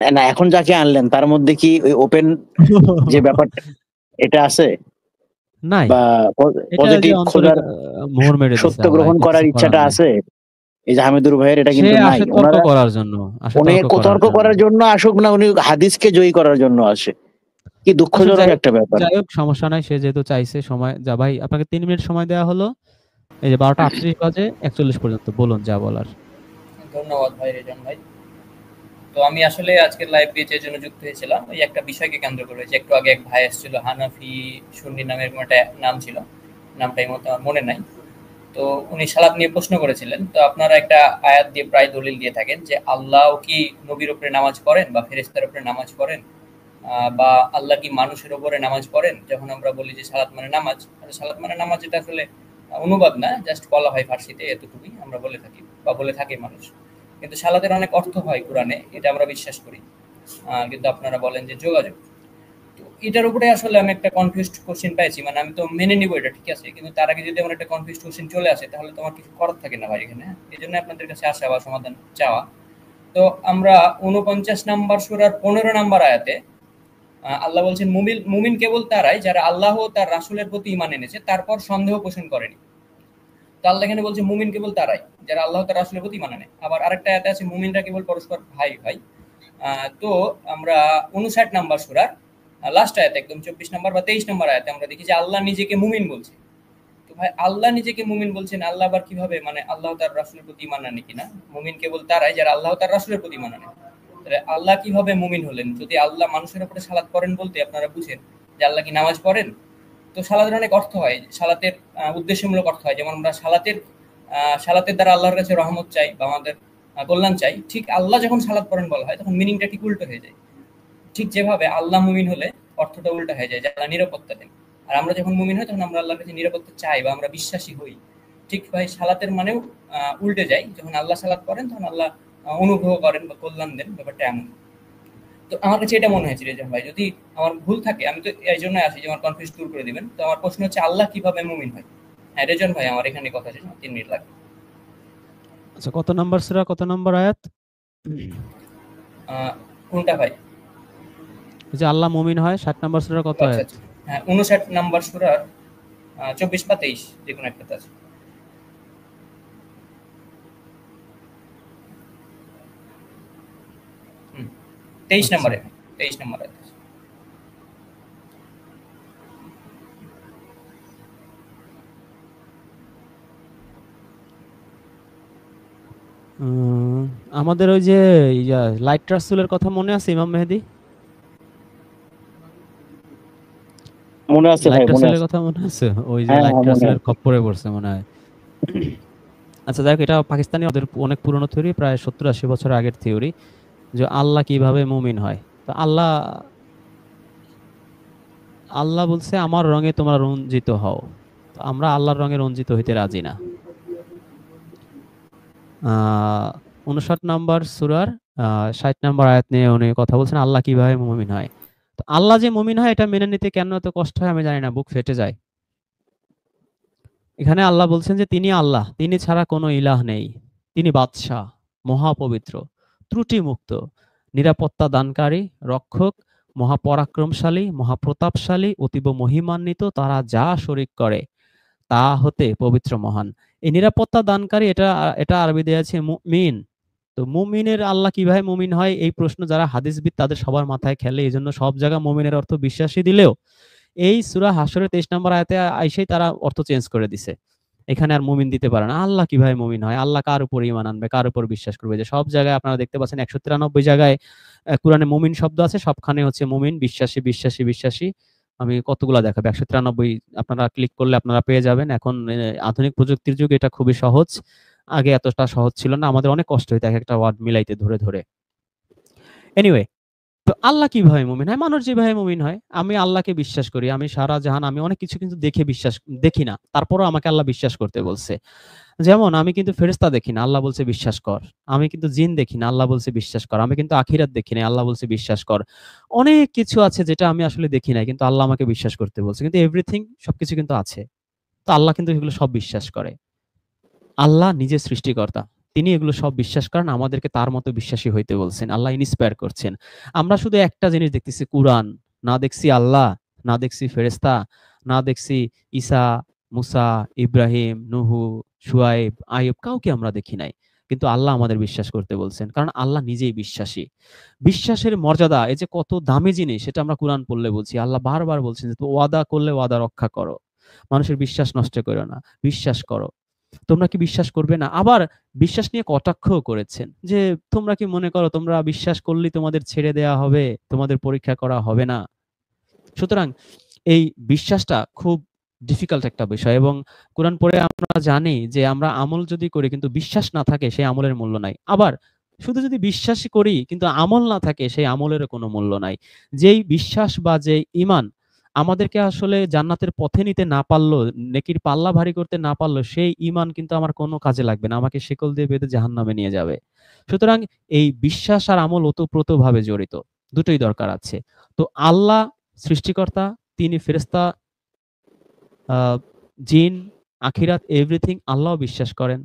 না এখন যাকে আনলেন তার মধ্যে কি ওই ওপেন যে ব্যাপারটা এটা আছে? নাই। বা এটা যে পজিটিভ অন্তরে খোঁজার মোহর মেরে দিছে সত্য আল্লাহ, গ্রহণ এটা করার কিছু করার ইচ্ছাটা নাই। আছে? এই যে হামিদুর ভাইয়ের এটা সে কিন্তু নাই। আসে তর্ক উনারা করার জন্য, আসে উনি তর্ক করার তর্ক জন্য। করার জন্য আসুক না, উনি হাদিসকে জয়ী করার জন্য আসে। কি আসলে দুঃখজনক একটা ব্যাপার। যাই হোক সমস্যা নাই। সে যেহেতু চাইছে সময় যা ভাই আপনাকে ৩ মিনিট সময় দেওয়া হলো। এই যে ১২টা ৩৮ বাজে ৪১ পর্যন্ত বলুন যা বলার। ধন্যবাদ ভাই রেজন ভাই। তো আমি আসলে আজকের লাইভ পেজের জন্য যুক্ত হয়েছিলাম ওই একটা বিষয়কে কেন্দ্র করে, যে একটু আগে এক ভাই এসেছিল হানাফি সুন্নি নামে এরকম একটা নাম ছিল, নামটা এই মতো আমার মনে নাই। তো উনি সালাত নিয়ে প্রশ্ন করেছিলেন। তো আপনারা একটা আয়াত দিয়ে প্রায় দলিল দিয়ে থাকেন যে আল্লাহ কি নবীর উপরে নামাজ পড়েন বা ফেরেশতার উপরে নামাজ পড়েন, বা আল্লাহ কি মানুষের উপরে নামাজ পড়েন। যখন আমরা বলি যে সালাত মানে নামাজ, সালাত মানে নামাজ এটা আসলে অনুবাদ না, জাস্ট বলা হয় ফার্সিতে, এতটুকুই আমরা বলে থাকি বা বলে থাকে মানুষ। কিন্তু সালাতের অনেক অর্থ হয় কোরআনে, এটা আমরা বিশ্বাস করি। কিন্তু আপনারা বলেন যে যোগাযোগ। তো এটার উপরে আসলে আমি একটা কনফিউজড কোশ্চেন পেয়েছি, মানে আমি তো মেনে নিব এটা ঠিক আছে, কিন্তু তার আগে যদি আমার একটা কনফিউজড কোশ্চেন চলে আসে তাহলে তো আমার কিছু করার থাকে না ভাই এখানে। এই জন্য আপনাদের কাছে আসা বা সমাধান চাওয়া। তো আমরা ৪৯ নাম্বার সূরার ১৫ নাম্বার আয়াতে আল্লাহ বলছেন মুমিন মুমিন কেবল তারাই যারা আল্লাহ ও তার রাসূলের প্রতি ঈমান এনেছে তারপর সন্দেহ পোষণ করেনি। তো আল্লাহ এখানে বলছে মুমিন কেবল তারাই যারা আল্লাহ তার রাসূলের প্রতি ঈমান আনে। আবার আরেকটা আয়াতে আছে মুমিনরা কেবল পরস্পর ভাই ভাই। তো আমরা ৫৯ নাম্বার সূরার লাস্ট আয়াতে একদম ২৪ নাম্বার বা ২৩ নাম্বার আয়াতে আমরা দেখি যে আল্লাহ নিজেকে মুমিন বলছে। তো ভাই আল্লাহ নিজেকে মুমিন বলছেন, আল্লাহ আবার কিভাবে, মানে আল্লাহ তার রাসূলের প্রতি ঈমান আনে কিনা? মুমিন কেবল তারাই যারা আল্লাহ তার রাসূলের প্রতি ঈমান আনে। তাহলে আল্লাহ কিভাবে মুমিন হলেন? যদি আল্লাহ মানুষের উপরে সালাত করেন বলতে আপনারা বুঝেন যে আল্লাহ কি নামাজ পড়েন? তো সালাতের অনেক অর্থ হয়। সালাতের উদ্দেশ্যমূলক অর্থ হয়। যেমন আমরা সালাতের দ্বারা আল্লাহর কাছে রহমত চাই বা আমাদের কল্যাণ চাই। ঠিক আল্লাহ যখন সালাত পড়েন বলা হয় তখন মিনিংটা ঠিক উল্টো হয়ে যায়। ঠিক যেভাবে আল্লাহ মুমিন হলে অর্থটা উল্টা হয়ে যায় যে আল্লাহ নিরাপত্তা দেন। আর আমরা যখন মুমিন হই তখন আমরা আল্লাহর কাছে নিরাপত্তা চাই বা আমরা বিশ্বাসী হই। ঠিক ভাই সালাতের মানেও উল্টে যায়। যখন আল্লাহ সালাত করেন তখন আল্লাহ অনুগ্রহ করেন বা কল্যাণ দেন, ব্যাপারটা এমন। তো আমার কাছে এটা মনে হয়েছে রেজান ভাই, যদি আমার ভুল থাকে আমি তো এই জন্য আসি যে আমার কনফিউজ দূর করে দিবেন। তো আমার প্রশ্ন হচ্ছে আল্লাহ কিভাবে মুমিন হয়? হ্যাঁ রেজন ভাই, আমার এখানে কথা শেষ, ৩ মিনিট লাগবে। আচ্ছা কত নাম্বার সূরা, কত নাম্বার আয়াত? কোনটা ভাই? যে আল্লাহ মুমিন হয় ৬০ নাম্বার সূরার কত আচ্ছা আয়াত? আচ্ছা, হ্যাঁ ৫৯ নাম্বার সূরার ২৪ বা ২৩ যেকোনো একটাতে আছে। ২৩ আচ্ছা। নম্বরে, ২৩ নম্বরে আছে। আমাদের ওই যে লাইট রাসূলের কথা মনে আছে ইমাম মেহেদী? মনে আছে ভাই, লাইট মনে রাসূলের আছে। কথা মনে আছে? ওই যে হ্যাঁ, লাইট হ্যাঁ মনে রাসূলের আছে। খপ্পরে পড়ছে মনে হয়। আচ্ছা যাই হোক, এটা পাকিস্তানি ওদের অনেক পুরনো থিওরি, প্রায় ৭০-৮০ বছর আগের থিওরি, যে আল্লাহ কিভাবে মুমিন হয়। তো আল্লাহ বলছে আমার রঙে তোমরা রঞ্জিত হও। তো আমরা আল্লাহর রঙে রঞ্জিত হইতে রাজি না। ৫৯ নাম্বার সূরার ৬০ নাম্বার আয়াত নিয়ে উনি কথা বলছেন আল্লাহ কিভাবে মুমিন হয়। তো আল্লাহ যে মুমিন হয় এটা মেনে নিতে কেন এত কষ্ট হয় আমি জানি না, বুক ফেটে যায়। এখানে আল্লাহ বলছেন যে তিনি আল্লাহ, তিনি ছাড়া কোনো ইলাহ নেই। তিনি বাদশাহ, মহাপবিত্র, ত্রুটিমুক্ত, নিরাপত্তা দানকারী, রক্ষক, মহাপরাক্রমশালী, মহাপ্রতাপশালী, অতীব মহিমান্বিত, তারা যা শরীক করে তা হতে পবিত্র মহান। এই নিরাপত্তা দানকারী, এটা এটা আরবিতে আছে মুমিন। তো মুমিনের আল্লাহ কিভাবে মুমিন হয় এই প্রশ্ন যারা হাদিসবিদ তাদের সবার মাথায় খেলে। এজন্য সব জায়গায় মুমিনের অর্থ বিশ্বাসী দিলেও এই সূরা হাশরের ২৩ নম্বর আয়াতে আইসাই তারা অর্থ চেঞ্জ করে দিছে। এখানে আর মুমিন দিতে পারে না। আল্লাহ কিভাবে মুমিন হয়? আল্লাহ কার উপর ঈমান আনবে? কার উপর বিশ্বাস করবে? যে সব জায়গায় আপনারা দেখতে পাচ্ছেন ১৯৩ জায়গায় কুরআনে মুমিন শব্দ আছে, সবখানে হচ্ছে মুমিন, বিশ্বাসী, বিশ্বাসী, বিশ্বাসী। আমি কতগুলা দেখাবো ১৯৩ আপনারা ক্লিক করলে আপনারা পেয়ে যাবেন। এখন আধুনিক প্রযুক্তির যুগে এটা খুবই সহজ। আগে এতটা সহজ ছিল না। আমাদের অনেক কষ্ট হইতো একেকটা ওয়ার্ড মিলাইতে ধরে, ধরে। এনিওয়ে, তো আল্লাহ কিভাবে মুমিন হয়? মানুষ যেভাবে মুমিন হয়। আমি আল্লাহকে বিশ্বাস করি। আমি সারা জাহান, আমি অনেক কিছু কিন্তু দেখি না। তারপরেও আমাকে আল্লাহ বিশ্বাস করতে বলছে। যেমন আমি কিন্তু ফেরেশতা দেখি না, আল্লাহ বলছে বিশ্বাস কর। আমি কিন্তু জিন দেখি না, আল্লাহ বলছে বিশ্বাস কর। আমি কিন্তু আখিরাত দেখি নাই, আল্লাহ বলছে বিশ্বাস কর। অনেক কিছু আছে যেটা আমি আসলে দেখি নাই কিন্তু আল্লাহ আমাকে বিশ্বাস করতে বলছে। কিন্তু এভরিথিং, সবকিছু কিন্তু আছে। তো আল্লাহ কিন্তু এগুলো সব বিশ্বাস করে। আল্লাহ নিজে সৃষ্টিকর্তা। তিনি এগুলো সব বিশ্বাস করেন, আমাদেরকে তার মতো বিশ্বাসী হইতে বলছেন। আল্লাহ ইন্সপায়ার করছেন। আমরা শুধু একটা জিনিস দেখতেছি, কুরআন, না দেখছি আল্লাহ, না দেখছি ফেরেশতা, না দেখছি ঈসা, মুসা, ইব্রাহিম, নুহু, শুআয়ব, আইয়ুব, কাউকে আমরা দেখি নাই। কিন্তু আল্লাহ আমাদের বিশ্বাস করতে বলছেন। কারণ আল্লাহ নিজেই বিশ্বাসী। বিশ্বাসের মর্যাদা, এই যে কত দামি জিনিস, এটা আমরা কুরআন পড়লে বলছি। আল্লাহ বারবার বলছেন যে, ওয়াদা করলে ওয়াদা রক্ষা করো। মানুষের বিশ্বাস নষ্ট করো না। বিশ্বাস করো। তোমরা কি বিশ্বাস করবে না? আবার বিশ্বাস নিয়ে কটাক্ষও করেছেন যে, তোমরা কি মনে করো তোমরা বিশ্বাস করলেই তোমাদের ছেড়ে দেয়া হবে, তোমাদের পরীক্ষা করা হবে না? সুতরাং এই বিশ্বাসটা খুব ডিফিকাল্ট একটা বিষয়, এবং কোরআন পড়ে আমরা জানি যে আমরা আমল যদি করি কিন্তু বিশ্বাস না থাকে, সেই আমলের মূল্য নাই। আবার শুধু যদি বিশ্বাসই করি কিন্তু আমল না থাকে, সেই আমলেরও কোনো মূল্য নাই। যেই বিশ্বাস বা যে ঈমান আমাদেরকে আসলে জান্নাতের পথে নিতে না পারলো, নেকির পাল্লা ভারী করতে না পারলো, সেই ঈমান কিন্তু আমার কোনো কাজে লাগবে না। আমাকে শিকল দিয়ে বেঁধে জাহান্নামে নিয়ে যাবে। সুতরাং এই বিশ্বাস আর আমল ওতপ্রোতভাবে জড়িত। দুটোই দরকার আছে। তো আল্লাহ সৃষ্টিকর্তা, তিনি ফেরেশতা, আ জিন, আখিরাত, এভরিথিং আল্লাহও বিশ্বাস করেন।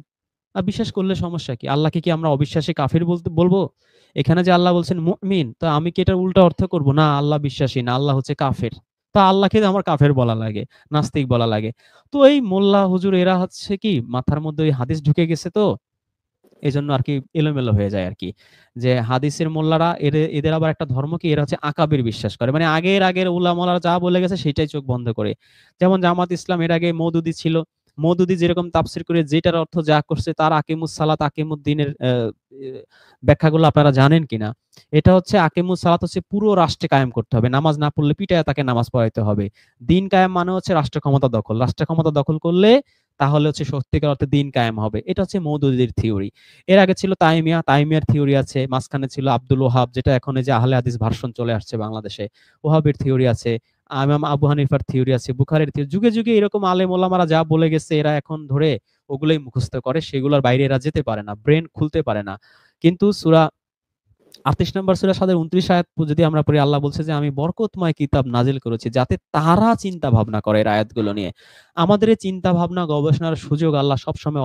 বিশ্বাস করলে সমস্যা কি? আল্লাহকে কি আমরা অবিশ্বাসী কাফির বলবো? এখানে যে আল্লাহ বলছেন মুমিন, তো আমি কি এটার উল্টা অর্থ করব? না, আল্লাহ বিশ্বাসী না, আল্লাহ হচ্ছে কাফের। তো আল্লাহকে আমার কাফের বলা লাগে, নাস্তিক বলা লাগে। তো এই মোল্লা হুজুর এরা হচ্ছে কি মাথার মধ্যে ওই হাদিস ঢুকে গেছে, তো এজন্য আরকি এলোমেলো হয়ে যায় আরকি। যে হাদিসের মোল্লারা এদের আবার একটা ধর্ম কি, এরা হচ্ছে আকাবির বিশ্বাস করে। মানে আগের উলামারা যা বলে গেছে সেটাই চোখ বন্ধ করে। যেমন জামাত ইসলাম, এর আগে মওদুদি ছিল। মওদুদি যেরকম তাফসীর করে যেটার অর্থ যা করছে, তার আকিমুস সালাত, আকিমুদ্দিনের ব্যাখ্যাগুলো আপনারা জানেন কিনা? এটা হচ্ছে আকিমুস সালাত হচ্ছে পুরো রাষ্ট্রে কায়েম করতে হবে। নামাজ না পড়লে পিটাইয়া তাকে নামাজ পড়াইতে হবে। দিন কায়েম মানে হচ্ছে রাষ্ট্র ক্ষমতা দখল। রাষ্ট্র ক্ষমতা দখল করলে তাহলে হচ্ছে সত্যিকার অর্থে দিন কায়েম হবে। এটা হচ্ছে মওদুদির থিওরি। এর আগে ছিল তাইমিয়ার থিওরি আছে। মাঝখানে ছিল আব্দুল ওহাব, যেটা এখন এই যে আহলে হাদিস ভার্সন চলে আসছে বাংলাদেশে। ওহাবের থিওরি আছে। ইমাম আবু হানিফার থিওরি আছে, বুখারীর থিওরি। যুগে যুগে এরকম আলেম ওলামারা যা বলে গেছে, এরা এখন ধরে ওগুলোই মুখস্থ করে। সেগুলোর বাইরে এরা যেতে পারে না, ব্রেন খুলতে পারে না। কিন্তু সূরা 38 নম্বর সূরা সাদের 29 আয়াত যদি আমরা পড়ি, আল্লাহ বলছে যে আমি বরকতময় কিতাব নাজিল করেছি যাতে তারা চিন্তা ভাবনা করে এর আয়াতগুলো নিয়ে। আমাদের এই চিন্তা ভাবনা গবেষণার সুযোগ আল্লাহ সবসময়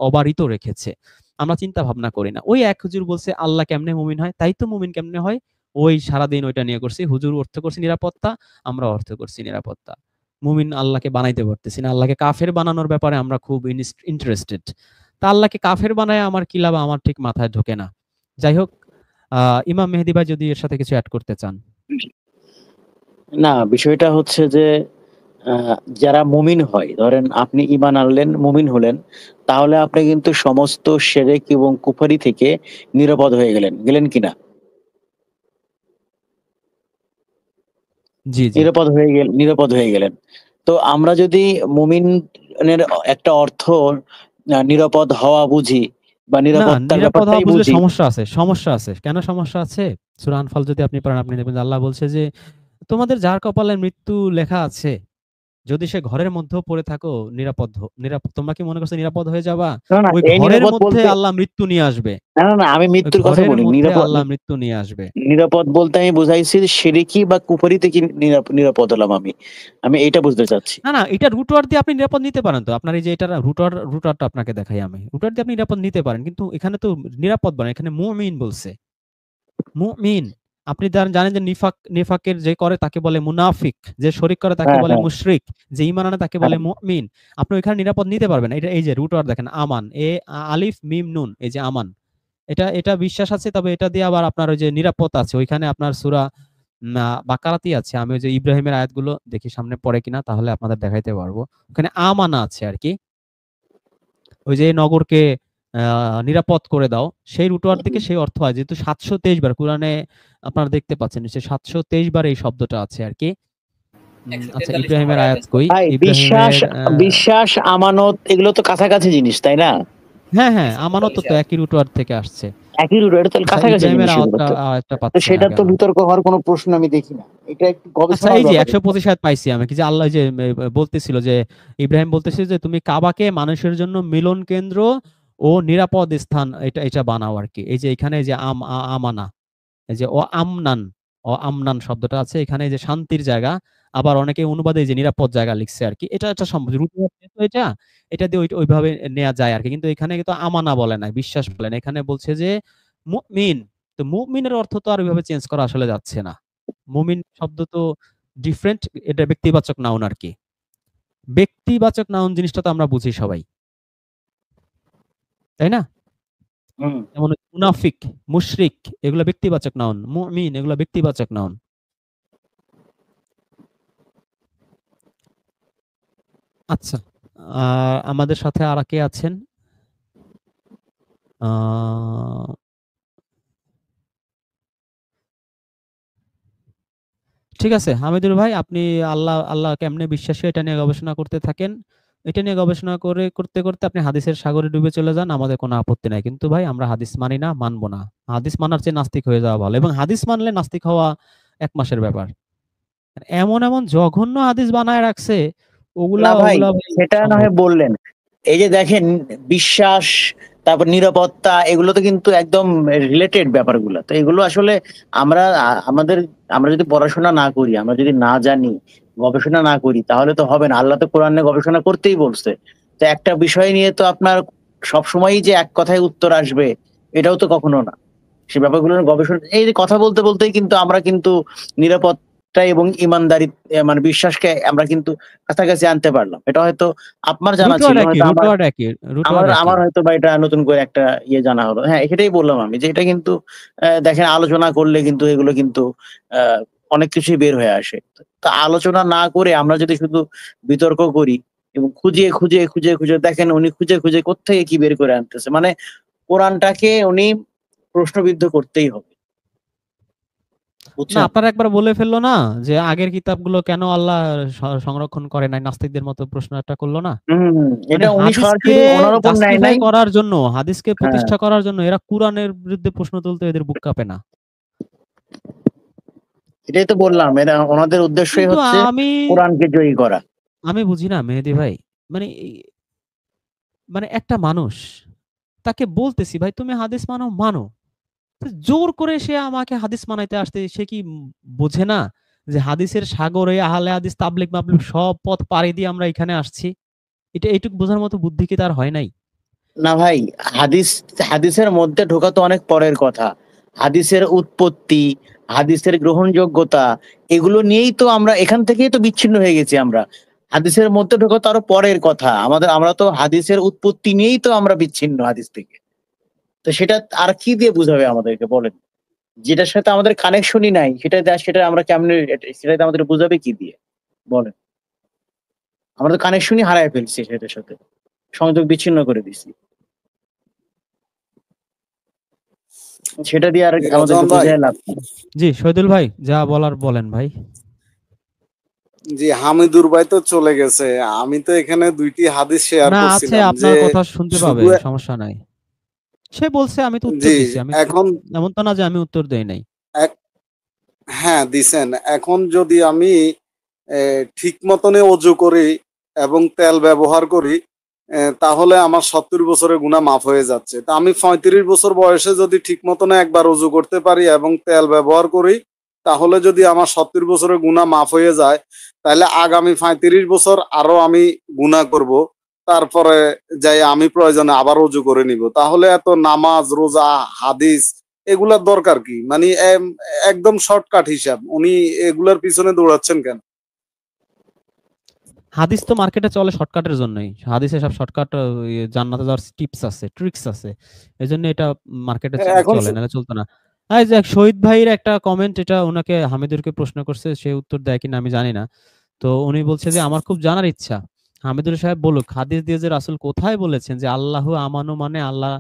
অবারিত রেখেছে। আমরা চিন্তা ভাবনা করি না। ওই এক হুজুর বলছে আল্লাহ কেমনে মুমিন হয়, তাই তো মুমিন কেমনে হয়, ওই সারাদিন ওইটা নিয়ে করছি। হুজুর অর্থ করছি নিরাপত্তা, আমরা অর্থ করছি নিরাপত্তা। মুমিন আল্লাহকে বানাইতে পারতেছি না। আল্লাহকে কাফের বানানোর ব্যাপারে আমরা খুব ইন্টারেস্টেড। তা আল্লাহকে কাফের বানায় আমার কি লাভ, আমার ঠিক মাথায় ঢোকে না। যাই হোক, ইমাম মেহেদী ভাই যদি এর সাথে কিছু এড করতে চান। না, বিষয়টা হচ্ছে যে যারা মুমিন হয়, ধরেন আপনি ঈমান আনলেন, মুমিন হলেন, তাহলে আপনি কিন্তু সমস্ত শিরক এবং কুফরি থেকে নিরাপদ হয়ে গেলেন কিনা? জি, জি। নিরাপদ হয়ে গেলেন। তো আমরা যদি মুমিনের একটা অর্থ নিরাপদ হওয়া বুঝি বা না, নিরাপত্তার নিরাপদ হওয়া ব্যাপারটাই বুঝলে বুঝি। সমস্যা আছে। কেন সমস্যা আছে? সূরা আনফাল যদি আপনি পড়েন, আপনি দেখবেন যে আল্লাহ বলছে যে, তোমাদের যার কপালে মৃত্যু লেখা আছে, যদি সে ঘরের মধ্যেও পড়ে থাকো, তোমরা কি মনে করছো নিরাপদ হয়ে যাবা? না, ওই এই ঘরের নিরাপদ মধ্যে বলতে আল্লাহ মৃত্যু নিয়ে আসবে। না, আমি ওই মৃত্যুর কথা ঘরের বলি। মধ্যে আল্লাহ মৃত্যু নিয়ে আসবে। নিরাপদ বলতে আমি বুঝাইছি যে শিরকি বা কুফরি থেকে নিরাপদ হলাম আমি। আমি এইটা বুঝতে চাচ্ছি। না, এটা রুটওয়ার্ড দিয়ে আপনি নিরাপদ নিতে পারেন তো। আপনার এই যে এটার রুটওয়ার্ডটা আপনাকে দেখাই আমি। রুটওয়ার্ড দিয়ে আপনি নিরাপদ নিতে পারেন। কিন্তু এখানে তো নিরাপদ বলে, এখানে মুমিন বলছে। মুমিন। আপনি জানেন যে নিফাকের যে করে তাকে বলে মুনাফিক, যে শরিক করে তাকে হ্যাঁ, বলে হ্যাঁ, মুশরিক, যে ঈমান আনে তাকে বলে হ্যাঁ। মুমিন। আপনি ওইখানে নিরাপদ নিতে পারবেন না। এটা এই যে রুটওয়ার্ড দেখেন, আমান, আলিফ মিম নুন, এই যে আমান। এটা বিশ্বাস আছে, তবে এটা দিয়ে আবার আপনার ওই যে নিরাপদ আছে। ওইখানে আপনার সূরা বাকারাতেই আছে। আমি ওই যে ইব্রাহিমের আয়াতগুলো দেখি সামনে পড়ে কিনা, তাহলে আপনাদের দেখাইতে পারবো। ওখানে আমানা আছে আরকি। ওই যে নগরকে নিরাপদ করে দাও, সেই রুটওয়ার্ড থেকে সেই অর্থ হয়। যেহেতু ৭২৩ বার কোরআনে আপনারা দেখতে পাচ্ছেন, যে ৭২৩ বার এই শব্দটা আছে আরকি। আচ্ছা, ১৪৩ নম্বর ইব্রাহিমের আয়াতে আয়াত আছে। কই? ভাই, ইব্রাহিমের বিশ্বাস, আমানত এগুলো তো কাছাকাছি জিনিস, তাই না? হ্যাঁ, আমানত ১৪৩ তো আয়াত। একই রুটওয়ার্ড থেকে আসছে। একই রুট, এটা তো আচ্ছা, কাছাকাছি ইব্রাহিমের জিনিস এগুলো তো। আয়াতটা তো পাচ্ছি না সেটা তো কেন? বিতর্ক হওয়ার কোনো প্রশ্ন আমি দেখি না। এটা একটু আচ্ছা, গবেষণার এই যে ব্যাপার। ১২৫ আয়াত পাইছি আমি, কি যে আল্লাহ যে বলতেছিল যে, ইব্রাহিম বলতেছিল যে তুমি কাবাকে মানুষের জন্য মিলন কেন্দ্র ও নিরাপদ স্থান এটা বানাও আরকি। এই যে এখানে যে আমানা, এই যে আমনান, আমনান শব্দটা আছে এখানে, এই যে শান্তির জায়গা, আবার অনেকে অনুবাদে এই যে নিরাপদ জায়গা লিখছে আর কি। এটা একটা সম্ভব রূপক যেহেতু এটা দিয়ে ওইভাবে নেওয়া যায় আর কি। কিন্তু এখানে কিন্তু আমানা বলে না, বিশ্বাস বলে না, এখানে বলছে যে মুমিন। তো মুমিনের অর্থ তো আর ওইভাবে চেঞ্জ করা আসলে যাচ্ছে না। মুমিন শব্দ তো ডিফারেন্ট, এটা ব্যক্তিবাচক নাউন আর কি। ব্যক্তিবাচক নাউন জিনিসটা তো আমরা বুঝি সবাই, তাই না? হুম। যেমন মুনাফিক, মুশরিক এগুলো ব্যক্তিবাচক নাউন, মুমিন এগুলো ব্যক্তিবাচক নাউন। আচ্ছা, আমাদের সাথে আর কে আছেন? আহ, ঠিক আছে হামিদুর ভাই, আপনি আল্লাহ আল্লাহ কেমনে বিশ্বাসী এটা নিয়ে গবেষণা করতে থাকেন। এটা নিয়ে গবেষণা করতে করতে আপনি হাদিসের সাগরে ডুবে চলে যান, আমাদের কোনো আপত্তি নাই। কিন্তু ভাই আমরা হাদিস মানি না, মানবো না। হাদিস মানার চেয়ে নাস্তিক হয়ে যাওয়া ভালো, এবং হাদিস মানলে নাস্তিক হওয়া 1 মাসের ব্যাপার। এমন এমন জঘন্য হাদিস বানায় রাখছে, ওগুলা না ভাই, ওগুলা ভাই সেটা না সম্ভব হয় বললেন। এই যে দেখেন, বিশ্বাস, তারপর নিরাপত্তা, এগুলো তো কিন্তু একদম রিলেটেড ব্যাপারগুলো। তো এগুলো আসলে আমরা আমরা যদি পড়াশোনা না করি, আমরা যদি না জানি, গবেষণা না করি, তাহলে তো হবে না। আল্লাহ তো কোরআনে গবেষণা করতেই বলছে। তো একটা বিষয় নিয়ে তো আপনার সবসময়ই যে এক কথায় উত্তর আসবে, এটাও তো কখনো না। সে ব্যাপারগুলো নিয়ে গবেষণা, এই যে কথা বলতে বলতেই কিন্তু আমরা কিন্তু নিরাপত্তা এবং ইমানদারি, মানে বিশ্বাসকে আমরা কিন্তু কাছাকাছি আনতে পারলাম। এটা হয়তো আপনার জানা ছিল, হয়তো আমার রুটওয়ার্ড একই, আমার রুটওয়ার্ড একই। আমার হয়তো বা এটা নতুন করে একটা জানা হলো। হ্যাঁ, সেটাই বললাম আমি, যে এটা কিন্তু দেখেন, আলোচনা করলে কিন্তু এগুলো কিন্তু আহ, অনেক কিছুই বের হয়ে আসে। তো আলোচনা না করে আমরা যদি শুধু বিতর্ক করি এবং খুঁজে দেখেন, উনি খুঁজে খুঁজে কোত্থেকে কি বের করে আনতেছে, মানে কোরআনটাকে উনি প্রশ্নবিদ্ধ করতেই হবে, না বুঝছেন? আপনারা একবার বলে ফেললো না যে আগের কিতাবগুলো কেন আল্লাহ সংরক্ষণ করে নাই, নাস্তিকদের মতো প্রশ্ন একটা করলো না। মানে এটা উনি হাদিসকে সরাসরি ওনার উপর নেয় জাস্টিফাই নাই। করার জন্য, হাদিসকে হ্যাঁ, প্রতিষ্ঠা করার জন্য এরা কোরআনের বিরুদ্ধে প্রশ্ন তুলতে এদের বুক কাঁপে না। এটাই তো বললাম, এরা ওনাদের উদ্দেশ্যই কিন্তু হচ্ছে আমি কোরআনকে জয়ী করা। আমি বুঝি না মেহেদী ভাই, মানে মানে একটা মানুষ, তাকে বলতেছি ভাই তুমি হাদিস মানো মানো, তো জোর করে সে আমাকে হাদিস মানাইতে আসতে, সে কি বোঝে না যে হাদিসের সাগরে আহলে হাদিস তাবলিগ মাবলিগ সব পথ পাড়ি দিয়ে আমরা এখানে আসছি? এটা এইটুক বোঝার মতো বুদ্ধি কি তার হয় নাই? না ভাই, হাদিস হাদিসের মধ্যে ঢোকা তো অনেক পরের কথা। হাদিসের উৎপত্তি, হাদিসের গ্রহণযোগ্যতা, এগুলো নিয়েই তো আমরা, এখান থেকেই তো বিচ্ছিন্ন হয়ে গেছি আমরা। হাদিসের মধ্যে ঢোকা তো আরো পরের কথা। আমরা তো হাদিসের উৎপত্তি নিয়েই তো আমরা বিচ্ছিন্ন হাদিস থেকে। তো সেটা আর কি দিয়ে বুঝাবে আমাদেরকে, বলেন? যেটার সাথে আমাদের কানেকশনই নাই, সেটা আমরা কেমনে, সেটাতে আমাদের বুঝাবে কি দিয়ে, বলেন? আমরা তো কানেকশনই হারায় ফেলছি সেটার সাথে, সংযোগ বিচ্ছিন্ন করে দিছি। সেটা দিয়ে আর আমাদেরকে রেজওয়ান ভাই, বুঝায় লাভ কি? জি শহীদুল ভাই, যা বলার বলেন ভাই। জি হামিদুর ভাই তো চলে গেছে। আমি তো এখানে 2টি হাদিস শেয়ার না আছে, করছিলাম যে আপনার কথা শুনতে পাবে, শুধু, সমস্যা নাই। সে বলছে আমি তো উত্তর জি দিছি, আমি তো, এখন এমন তো না যে আমি উত্তর দেই নাই। এক, হ্যাঁ দিছেন। এখন যদি আমি ঠিক মতনে অজু করি এবং তেল ব্যবহার করি, তাহলে আমার 70 বছরের গুনাহ মাফ হয়ে যাচ্ছে। তা আমি 35 বছর বয়সে যদি ঠিক মতনে একবার অজু করতে পারি এবং তেল ব্যবহার করি, তাহলে যদি আমার 70 বছরের গুনাহ মাফ হয়ে যায়, তাহলে আগামী 35 বছর আরো আমি গুনাহ করব। তারপরে যাই আমি প্রয়োজনে আবার অজু করে নিব। তাহলে এত নামাজ, রোজা, হাদিস এগুলার দরকার কি? মানে একদম শর্টকাট হিসাব। উনি এগুলার পিছনে দৌড়াচ্ছেন কেন? হাদিস তো মার্কেটে চলে শর্টকাটের জন্যই, হাদিসে সব শর্টকাট, জান্নাতে যাওয়ার টিপস আছে, ট্রিক্স আছে, এই জন্য এটা মার্কেটে এখন চলে, নাহলে চলতো না। এই যে শহীদ ভাইয়ের একটা কমেন্ট, এটা ওনাকে হামিদুরকে প্রশ্ন করছে, সে উত্তর দেয় কিনা আমি জানি না। তো উনি বলছে যে আমার খুব জানার ইচ্ছা, হামিদুর সাহেব বলুক হাদিস দিয়ে যে রাসূল কোথায় বলেছেন যে আল্লাহু আমানু মানে আল্লাহ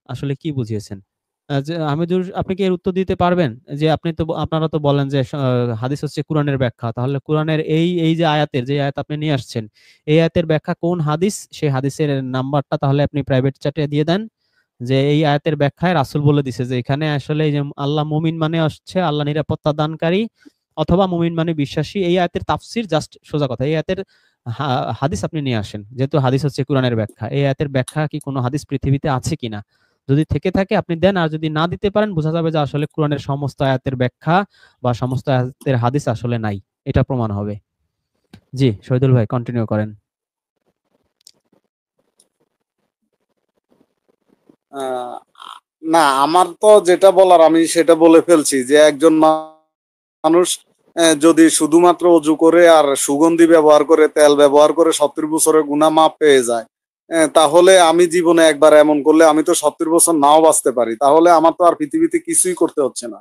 আসলে কি বুঝিয়েছেন। যে হামিদুর, আপনি কি এর উত্তর দিতে পারবেন? যে আপনি তো, আপনারা তো বলেন যে হাদিস হচ্ছে কোরআনের ব্যাখ্যা, তাহলে কোরআনের এই এই যে আয়াতের, যে আয়াত আপনি নিয়ে আসছেন, এই আয়াতের ব্যাখ্যা কোন হাদিস, সেই হাদিসের নাম্বারটা তাহলে আপনি প্রাইভেট চ্যাটে দিয়ে দেন, যে এই আয়াতের ব্যাখ্যায় রাসূল বলে দিছে যে এখানে আসলে এই যে আল্লাহ মুমিন মানে হচ্ছে আল্লাহ নিরাপত্তা দানকারী, অথবা মুমিন মানে বিশ্বাসী। এই আয়াতের তাফসীর, জাস্ট সোজা কথা, এই আয়াতের হাদিস আপনি নিয়ে আসেন, যেহেতু হাদিস হচ্ছে কোরআনের ব্যাখ্যা, এই আয়াতের ব্যাখ্যা কি কোনো হাদিস পৃথিবীতে আছে কিনা। যদি থেকে থাকে আপনি দেন, আর যদি না দিতে পারেন বোঝা যাবে যে আসলে কোরআনের সমস্ত আয়াতের ব্যাখ্যা বা সমস্ত আয়াতের হাদিস আসলে নাই, এটা প্রমাণ হবে। জি শহীদুল ভাই কন্টিনিউ করেন। আহ, না, আমার তো যেটা বলার আমি সেটা বলে ফেলছি, যে একজন মানুষ যদি শুধুমাত্র অজু করে আর সুগন্ধি ব্যবহার করে, তেল ব্যবহার করে 70 বছরের গুনাহ মাপ পেয়ে যায়, তাহলে আমি জীবনে একবার এমন করলে আমি তো 70 বছর নাও বাঁচতে পারি। তাহলে আমার তো আর পৃথিবীতে কিছুই করতে হচ্ছে না।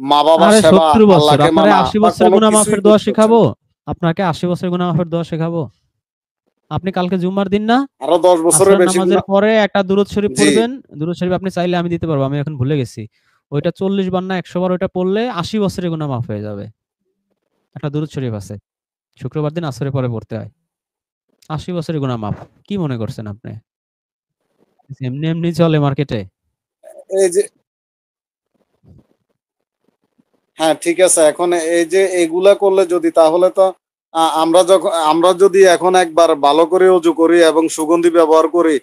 মা বাবার আরে সেবা, 70 বছর আল্লাহকে আপনারে মানা 80 বা বছরের কোনো গুনাহ কিছুই মাফের দোয়া করতে হচ্ছে শেখাবো? না। আপনাকে 80 বছরের গুনাহ মাফের দোয়া শেখাবো? আপনি কালকে জুম্মার দিন না, আরো 10 বছরের আসরের বেশি নামাজের গুনাহ। পরে একটা দুরূদ শরীফ জি, পড়বেন। দুরূদ শরীফ আপনি চাইলে আমি দিতে পারবো, আমি এখন ভুলে গেছি। ওইটা 40 বার না 100 বার ওইটা পড়লে 80 বছরের গুনাহ মাফ হয়ে যাবে। একটা দুরূদ শরীফ আছে, শুক্রবার দিন আসরের পরে পড়তে হয়। 80 বছরের গুনাহ মাফ। কি মনে করছেন আপনি? এমনি এমনি চলে মার্কেটে? এই যে, হ্যাঁ ঠিক আছে, এখন এই যে এগুলা করলে যদি, তাহলে তো আমরা যদি এখন একবার ভালো করে অজু করি এবং সুগন্ধি ব্যবহার করি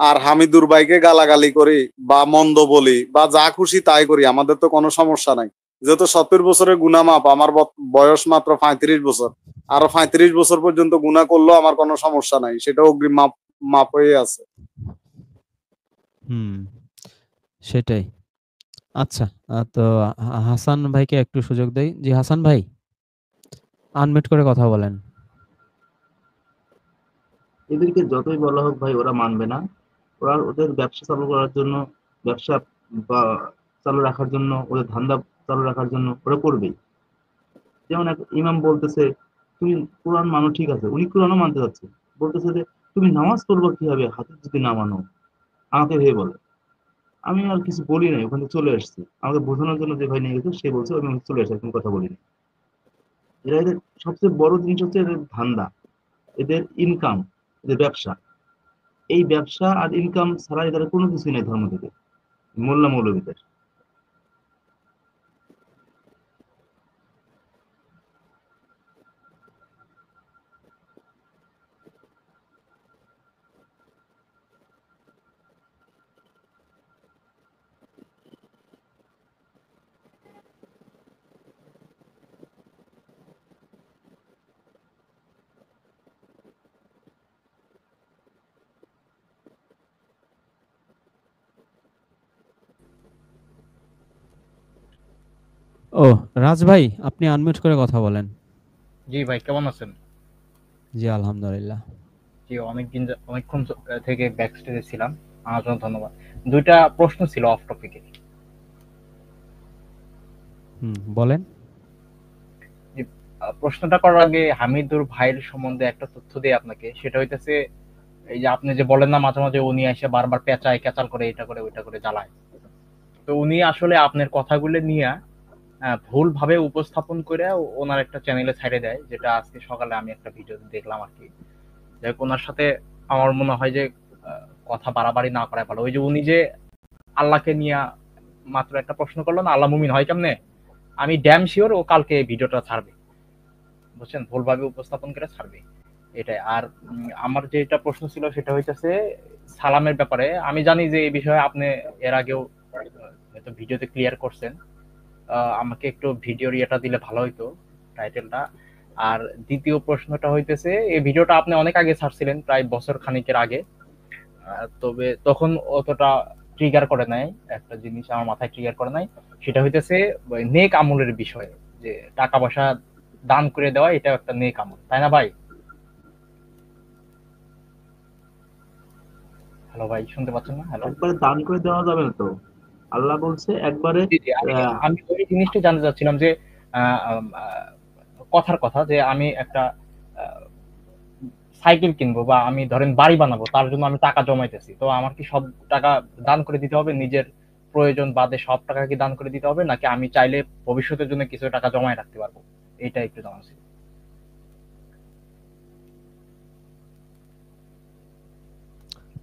আর হামিদুর ভাইকে গালাগালি করি বা মন্দ বলি বা যা খুশি তাই করি, আমাদের তো কোনো সমস্যা নাই। যেহেতু 70 বছরের গুনাহ মাপ, আমার বয়স মাত্র 35 বছর, আরো 35 বছর পর্যন্ত গুনাহ করলেও আমার কোনো সমস্যা নাই, সেটা অগ্রিম মাপ মাপ হয়ে আছে। হুম, সেটাই। আচ্ছা, তো হাসান ভাইকে একটু সুযোগ দেই। জি হাসান ভাই, আনমিউট করে কথা বলেন। এদেরকে যতই বলা হোক ভাই, ওরা মানবে না। ওরা ওদের ব্যবসা চালু করার জন্য, ব্যবসা বা চালু রাখার জন্য, ওদের ধান্দা চালু রাখার জন্য ওরা করবেই। যেমন এক ইমাম বলতেছে, তুমি কোরআন মানো, ঠিক আছে, উনি কোরআনও মানতে যাচ্ছে, বলতেছে যে তুমি নামাজ পড়বো কিভাবে হাতে যদি না মানো, আমাকে ভেবে বলে। আমি আর কিছু বলি নাই, ওখানে চলে আসছি। আমাকে বোঝানোর জন্য যে ভাই নিয়ে গেছে সে বলছে, আমি চলে আসছি, কোনো কথা বলিনি। এরা, এদের সবচেয়ে বড় জিনিস হচ্ছে এদের ধান্দা, এদের ইনকাম, এদের ব্যবসা। এই ব্যবসা আর ইনকাম ছাড়া এদের কোনো কিছুই নাই ধর্ম থেকে, মোল্লা মৌলবীদের। ও রাজ ভাই, আপনি আনমিউট করে কথা বলেন। জি ভাই, কেমন আছেন? জি আলহামদুলিল্লাহ। জি, অনেকক্ষণ থেকে ব্যাক স্টেজে ছিলাম, আমার জন্য ধন্যবাদ। দুইটা প্রশ্ন ছিল অফ টপিকে। বলেন। জি, প্রশ্নটা করার আগে হামিদুর ভাইয়ের সম্বন্ধে একটা তথ্য দেই আপনাকে। সেটা হইতেছে, এই যে আপনি যে বলেন না মাঝে মাঝে উনি এসে বারবার পেঁচায়, ক্যাচাল করে, এটা করে ওইটা করে জ্বালায়, তো উনি আসলে আপনার কথাগুলো নিয়ে ভুল ভাবে উপস্থাপন করে ওনার একটা চ্যানেলে ছেড়ে দেয়, যেটা আজকে সকালে আমি একটা ভিডিও দেখলাম আর কি। যাই হোক, ওনার সাথে আমার মনে হয় যে কথা বাড়াবাড়ি না করাই ভালো। ওই যে উনি যে আল্লাহকে নিয়ে মাত্র একটা প্রশ্ন করলো না, আল্লাহ মুমিন হয় কেমনে, আমি ড্যাম শিওর ও কালকে ভিডিওটা ছাড়বে, বুঝছেন, ভুলভাবে উপস্থাপন করে ছাড়বে, এটাই। আর আমার যেটা প্রশ্ন ছিল সেটা হইতেছে সালামের ব্যাপারে। আমি জানি যে এই বিষয়ে আপনি এর আগেও হয়তো ভিডিওতে ক্লিয়ার করছেন। আমাকে একটু ভিডিওর ইয়েটা দিলে ভালো হইতো, টাইটেলটা। আর দ্বিতীয় প্রশ্নটা হইতেছে, এই ভিডিওটা আপনি অনেক আগে ছাড়ছিলেন, প্রায় বছর খানিকের আগে। তবে তখন অতটা ট্রিগার করে নাই, একটা জিনিস আমার মাথায় ট্রিগার করে নাই। সেটা হইতেছে ওই নেক আমলের বিষয়ে, যে টাকা পয়সা দান করে দেওয়া, এটা একটা নেক আমল, তাই না ভাই? হ্যালো ভাই, শুনতে পাচ্ছেন না? হ্যালো। একবারে দান করে দেওয়া যাবে না তো। আল্লাহ বলছে একবারে। জি জি, আমি আহ, আমি ওই জিনিসটা জানতে চাচ্ছিলাম যে আহ, আম, আহ, কথার কথা, যে আমি একটা সাইকেল কিনবো বা আমি ধরেন বাড়ি বানাবো, তার জন্য আমি টাকা জমাইতেছি, তো আমার কি সব টাকা দান করে দিতে হবে? নিজের প্রয়োজন বাদে সব টাকা কি দান করে দিতে হবে, নাকি আমি চাইলে ভবিষ্যতের জন্য কিছু টাকা জমায় রাখতে পারবো? এটা একটু জানা ছিল।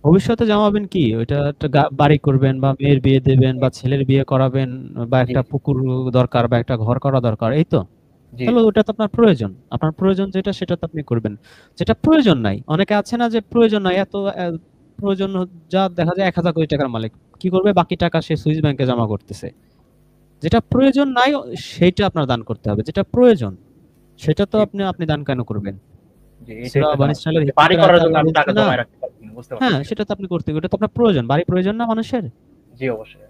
ভবিষ্যতে জমাবেন কি? ওইটা একটা বাড়ি করবেন বা মেয়ের বিয়ে দেবেন বা ছেলের বিয়ে করাবেন বা জি একটা পুকুর দরকার বা একটা ঘর করা দরকার, এই তো। জি তাহলে ওটা তো আপনার প্রয়োজন। আপনার প্রয়োজন যেটা সেটা তো আপনি করবেন। যেটা প্রয়োজন নাই, অনেকে আছে না যে প্রয়োজন নাই, এত প্রয়োজন যা দেখা যায় ১,০০০ কোটি টাকার মালিক কি করবে, বাকি টাকা সে সুইস ব্যাংকে জমা করতেছে। যেটা প্রয়োজন নাই সেইটা আপনার দান করতে হবে, যেটা প্রয়োজন সেটা তো আপনি দান কেন করবেন? জি, এটাই সূরা তো বানী জানা। ইসরাঈলের বাড়ি হিকমতের করার আয়াতে জন্য আল্লাহ আমি বলছে টাকা না, জমায় রাখতে পারছি না, বুঝতে পারছি হ্যাঁ বিষয়টা। সেটা তো আপনি করতে, এটা তো আপনার প্রয়োজন, বাড়ি প্রয়োজন না মানুষের? জি, অবশ্যই।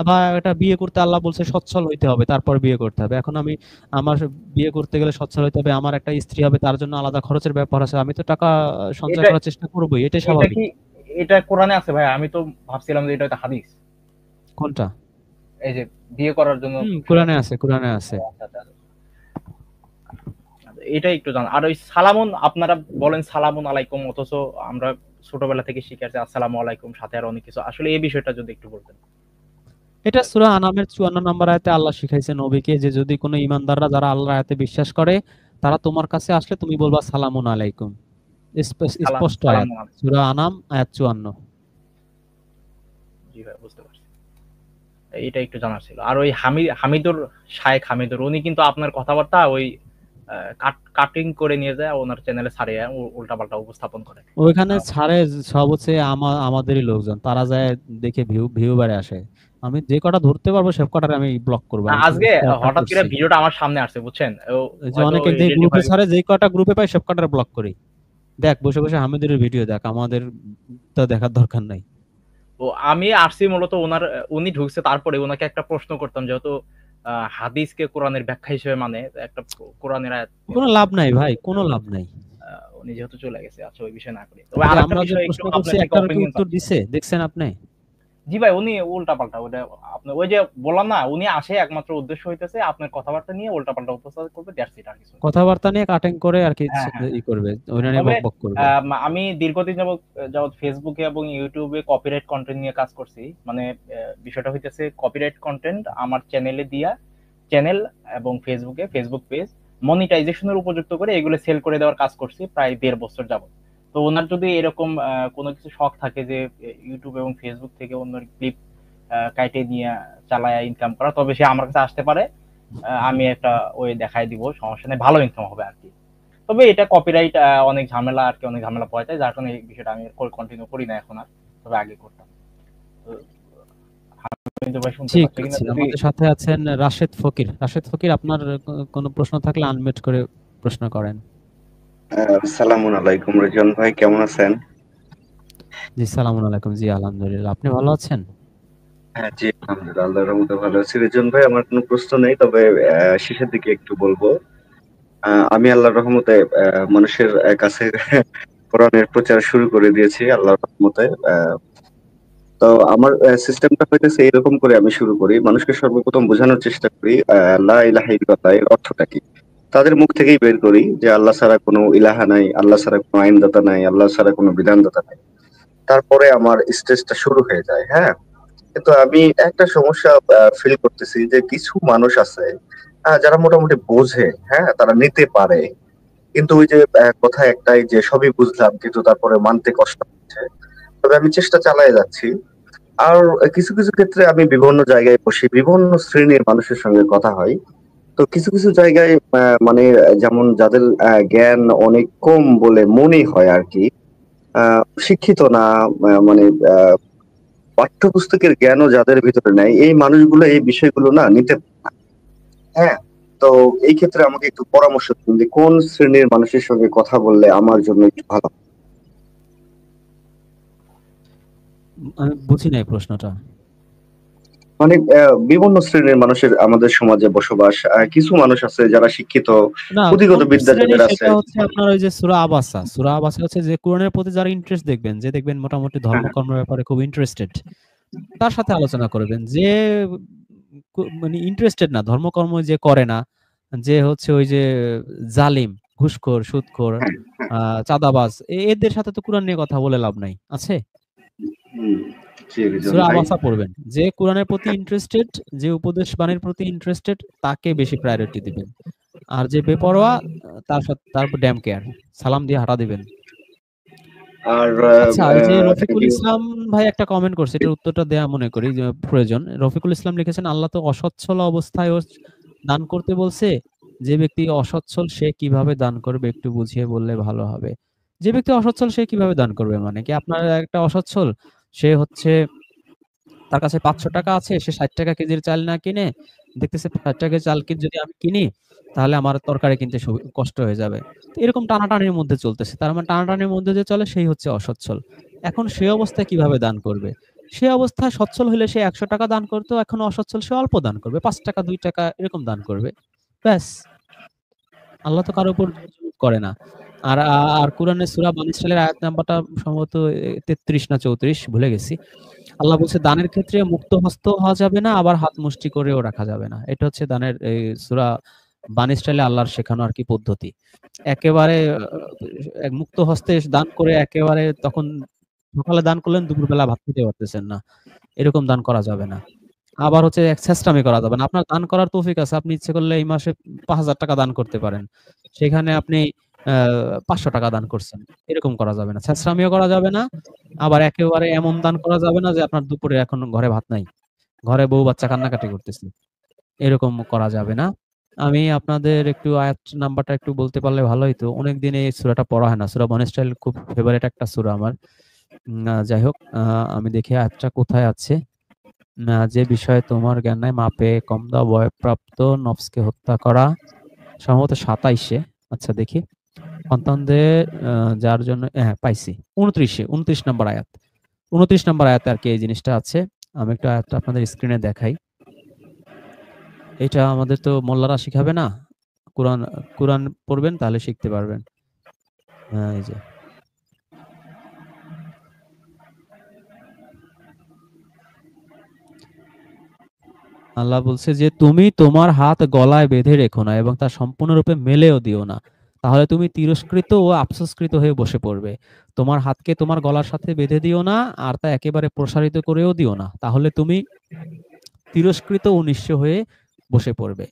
বা এটা বিয়ে করতে আল্লাহ বলছে সচ্ছল হইতে হবে, তারপর বিয়ে করতে হবে। এখন আমার বিয়ে করতে গেলে সচ্ছল হইতে হবে, আমার একটা স্ত্রী হবে, তার জন্য আলাদা খরচের ব্যাপার আছে। আমি তো টাকা সঞ্চয় এটা করার চেষ্টা করবোই, এটাই এটা স্বাভাবিক। কি এটা কোরআনে আছে ভাই? আমি তো ভাবছিলাম যে এটা হয়তো হাদিস। কোনটা? এই যে বিয়ে করার জন্য কোরআনে আছে, কোরআনে আছে। আচ্ছা, আচ্ছা। এটা একটু জান। আর ওই সালামুন আপনারা বলেন সালামুন আলাইকুম, অথচ আমরা ছোটবেলা থেকে শিখে আসছি আসসালামু আলাইকুম, সাথে আর অনেক কিছু। আসলে এই বিষয়টা যদি একটু বলতেন। এটা সূরা আনামের ৫৪ নম্বর আয়াতে আল্লাহ শিখাইছে নবীকে যে যদি কোনো ঈমানদাররা যারা আল্লাহর আয়াতে বিশ্বাস করে তারা তোমার কাছে আসলে তুমি বলবা সালামুন আলাইকুম। স্পষ্ট আয়াত, সালামুন আলাইকুম। সূরা আনাম আয়াত ৫৪। জি ভাই, বুঝতে পারছি। এইটা একটু জানার ছিল। আর ওই হামিদুর, শায়েখ হামিদুর, উনি কিন্তু আপনার কথাবার্তা ওই কাটিং করে নিয়ে যায় ওনার চ্যানেলে ছাড়িয়ে উল্টাপাল্টা উপস্থাপন করে। ওইখানে ছাড়ে সব হচ্ছে আমাদেরই লোকজন, তারা যায় দেখে ভিউ বাড়ে আসে। আমি যে কটা ধরতে পারবো সব কটার আমি ব্লক করবো। না, আমি আজকে স্পটটা হঠাৎ করে করছি। ভিডিওটা আমার সামনে আসছে, বুঝছেন? এই যে অনেকে যে গ্রুপে ছাড়ে, যে কটা গ্রুপে পাই সব কটার ব্লক করি। দেখ বসে বসে হামিদের ভিডিও দেখ, আমাদের তো দেখার দরকার নাই। ও আমি আসছি মূলত উনি ঢুকছে, তারপরে ওনাকে একটা প্রশ্ন করতাম, যেহেতু হাদিসকে কোরআনের ব্যাখ্যা হিসেবে মানে একটা কোরআনের আয়াত। কোনো লাভ নাই ভাই, কোনো লাভ নাই। উনি যেহেতু চলে গেছে, আচ্ছা ওই বিষয় না করি। তবে আরেকটা আমরা যে বিষয় একটু প্রশ্ন আপনার করছি থেকে একটার কি অপিনিয়ন উত্তর চাচ্ছি। দিছে দেখছেন আপনি? জি ভাই, উনি উল্টাপাল্টা ওটা আপনি ওই যে বললাম না, উনি আসে একমাত্র উদ্দেশ্য হইতেছে আপনার কথাবার্তা নিয়ে উল্টাপাল্টা উপস্থাপন করবে, দ্যাটস ইট, আর কিছু না। কথাবার্তা নিয়ে কাটিং করে আর কি হ্যাঁ, হ্যাঁ। ই করবে, ওইটা নিয়ে তবে বকবক করবে। আমি দীর্ঘদিন যাবত ফেসবুকে এবং ইউটিউবে কপিরাইট কন্টেন্ট নিয়ে কাজ করছি। মানে বিষয়টা হইতেছে কপিরাইট কন্টেন্ট আমার চ্যানেলে দিয়া, চ্যানেল এবং ফেসবুক পেজ মনিটাইজেশনের উপযুক্ত করে এগুলো সেল করে দেওয়ার কাজ করছি প্রায় 1.5 বছর যাবত। তো ওনার যদি এরকম কোনো কিছু শখ থাকে যে ইউটিউব এবং ফেসবুক থেকে অন্য ক্লিপ কাইটে নিয়ে চালায় ইনকাম করা, তবে সে আমার কাছে আসতে পারে। আমি একটা ওই দেখাই দিব, সমস্যা নেই, ভালো ইনকাম হবে আর কি। তবে এটা কপিরাইট অনেক ঝামেলা আর কি, অনেক ঝামেলা পাওয়া যায়, যার কারণে এই বিষয়টা আমি কন্টিনিউ করি না এখন আর, তবে আগে করতাম। তো কিন্তু ভাই শুনতে ঠিক পাচ্ছি কিনা আছে, যদি। আমাদের সাথে আছেন রাশেদ ফকির। রাশেদ ফকির, আপনার কোনো প্রশ্ন থাকলে আনমিউট করে প্রশ্ন করেন। আসসালামু আলাইকুম রিজন ভাই, কেমন আছেন? জি সালামু আলাইকুম। জি আলহামদুলিল্লাহ, আপনি ভালো আছেন? হ্যাঁ জি, আলহামদুলিল্লাহ, আল্লাহর রহমতে ভালো আছি। রিজন ভাই, আমার কোনো প্রশ্ন নেই, তবে শেষের দিকে একটু বলবো। আমি আল্লাহর রহমতে মানুষের কাছে কোরআনের প্রচার শুরু করে দিয়েছি আল্লাহর রহমতে। তো আমার সিস্টেমটা হইতেছে এরকম করে আমি শুরু করি, মানুষকে সর্বপ্রথম বোঝানোর চেষ্টা করি লা ইলাহা ইল্লাল্লাহ এর অর্থটা কি। তাদের মুখ থেকেই বের করি যে আল্লাহ ছাড়া কোনো ইলাহা নাই, আল্লাহ ছাড়া কোনো আইনদাতা নাই, আল্লাহ ছাড়া কোনো বিধানদাতা নাই। তারপরে আমার স্টেজটা শুরু হয়ে যায়। হ্যাঁ, কিন্তু আমি একটা সমস্যা ফিল করতেছি যে কিছু মানুষ আছে যারা মোটামুটি বোঝে, হ্যাঁ তারা নিতে পারে, কিন্তু ওই যে কথা একটাই যে সবই বুঝলাম কিন্তু তারপরে মানতে কষ্ট হচ্ছে। তবে আমি চেষ্টা চালিয়ে যাচ্ছি। আর কিছু কিছু ক্ষেত্রে আমি বিভিন্ন জায়গায় বসি, বিভিন্ন শ্রেণীর মানুষের সঙ্গে কথা হয়। তো কিছু কিছু জায়গায় মানে যেমন যাদের জ্ঞান অনেক কম বলে মনে হয় আর কি, শিক্ষিত না, মানে পাঠ্যপুস্তকের জ্ঞানও যাদের ভিতরে নাই, এই মানুষগুলো এই বিষয়গুলো না নিতে পারে না। হ্যাঁ, তো এই ক্ষেত্রে আমাকে একটু পরামর্শ দিন যে কোন শ্রেণীর মানুষের সঙ্গে কথা বললে আমার জন্য একটু ভালো। আমি বুঝি নাই প্রশ্নটা। মানে বিভিন্ন শ্রেণীর মানুষের আমাদের সমাজে বসবাস, কিছু মানুষ আছে যারা শিক্ষিত, না, পুঁথিগত কোন বিদ্যা শ্রেণী যাদের আছে। সেটা হচ্ছে আপনার ওই যে সূরা আবাসা। সূরা আবাসা হচ্ছে যে কোরআনের প্রতি যারা ইন্টারেস্ট দেখবেন, যে দেখবেন মোটামুটি ধর্মকর্মের ব্যাপারে খুব ইন্টারেস্টেড, তার সাথে আলোচনা করবেন। যে মানে ইন্টারেস্টেড না, ধর্মকর্ম যে করে না, যে হচ্ছে ওই যে জালিম, ঘুষখোর, সুদখোর, চাঁদাবাজ, এদের সাথে তো কোরআন নিয়ে কথা বলে লাভ নাই আছে। জি, রিজন সূরা ভাই। আবাসা পড়বেন। যে কোরআনের প্রতি ইন্টারেস্টেড, যে উপদেশ বাণীর প্রতি ইন্টারেস্টেড, তাকে বেশি প্রায়োরিটি দিবেন। আর যে বেপরোয়া তার উপর ড্যাম কেয়ার, সালাম দিয়ে হাঁটা দিবেন। আর আচ্ছা, এই যে রফিকুল ইসলাম ভাই একটা কমেন্ট করছে, এটার উত্তরটা দেয়া মনে করি যে প্রয়োজন। রফিকুল ইসলাম লিখেছেন আল্লাহ তো অসচ্ছল অবস্থায় দান করতে বলছে, যে ব্যক্তি অসচ্ছল সে কিভাবে দান করবে একটু বুঝিয়ে বললে ভালো হবে। যে ব্যক্তি অসচ্ছল সে কিভাবে দান করবে? মানে কি আপনার একটা অসচ্ছল, সে হচ্ছে তার কাছে ৫০০ টাকা আছে, সে ৬০ টাকা কেজির চাল না কিনে দেখতেছে ৬০ টাকা চাল যদি আমি কিনি তাহলে আমার তরকারি কিনতে কষ্ট হয়ে যাবে। তো এরকম টানাটানির মধ্যে চলতেছে। তার মানে টানাটানির মধ্যে যে চলে সেই হচ্ছে অসচ্ছল। এখন সে অবস্থায় কিভাবে দান করবে? সে অবস্থায় সচ্ছল হলে সে ১০০ টাকা দান করতো, এখন অসচ্ছল সে অল্প দান করবে। ৫ টাকা ২ টাকা এরকম দান করবে। ব্যাস। আল্লাহ তো কারো উপর জোর জুলুম করে না। আর কোরআনের সূরা বানী ইসরাঈলের আয়াত নাম্বারটা সম্ভবত ৩৩ না ৩৪ ভুলে গেছি। আল্লাহ বলছে দানের ক্ষেত্রে মুক্ত হস্ত হওয়া যাবে না, আবার হাত মুষ্টি করেও রাখা যাবে না। এটা হচ্ছে দানের এই সূরা বানী ইসরাঈলে আল্লাহর শেখানো আরকি পদ্ধতি। একেবারে মুক্ত হস্তে দান করে একেবারে তখন সকালে দান করলেন, দুপুরবেলা ভাত খেতে পারতেছেন না। এরকম দান করা যাবে না। আবার হচ্ছে ছেচরামি করা যাবে না। আপনার দান করার তৌফিক আছে। আপনি ইচ্ছে করলে এই মাসে ৫,০০০ টাকা দান করতে পারেন। সেখানে আপনি ৫০০ টাকা দান করছেন। এরকম করা যাবে না। ছেচরামিও করা যাবে না। আবার একেবারে এমন দান করা যাবে না যে আপনার দুপুরে এখন ঘরে ভাত নাই। ঘরে বউ বাচ্চা কান্নাকাটি করতেছে। এরকম করা যাবে না। আমি আপনাদের একটু আয়াত নাম্বারটা একটু বলতে পারলে ভালো হইতো। অনেকদিন এই সূরাটা পড়া হয় না। সূরা বনী ইসরাঈল খুব ফেভারিট একটা সূরা আমার। যাই হোক আমি দেখি আয়াতটা কোথায় আছে। যে বিষয়ে তোমার জ্ঞান নাই, মাপে কম দাও, ভয়প্রাপ্ত নফসকে হত্যা করা। সম্ভবত ২৭ এ। আচ্ছা দেখি। সন্তানদের যার জন্য হ্যাঁ পাইছি। ২৯ নম্বর আয়াত। ২৯ নম্বর আয়াতে আরকি এই জিনিসটা আছে। আমি একটু আয়াতটা আপনাদের স্ক্রিনে দেখাই। এটা আমাদের তো মোল্লারা শিখাবে না। কোরআন কোরআন পড়বেন তাহলে শিখতে পারবেন। এই যে আল্লাহ বলছে যে তুমি তোমার হাত গলায় বেঁধে রেখো না এবং তা সম্পূর্ণরূপে মেলেও দিও না, তাহলে তুমি তিরস্কৃত ও আফসোসকৃত হয়ে বসে পড়বে। তোমার হাতকে তোমার গলার সাথে বেঁধে দিও না, আর তা একেবারে প্রসারিত করেও দিও না, তাহলে তুমি তিরস্কৃত ও নিঃস্ব হয়ে বসে পড়বে।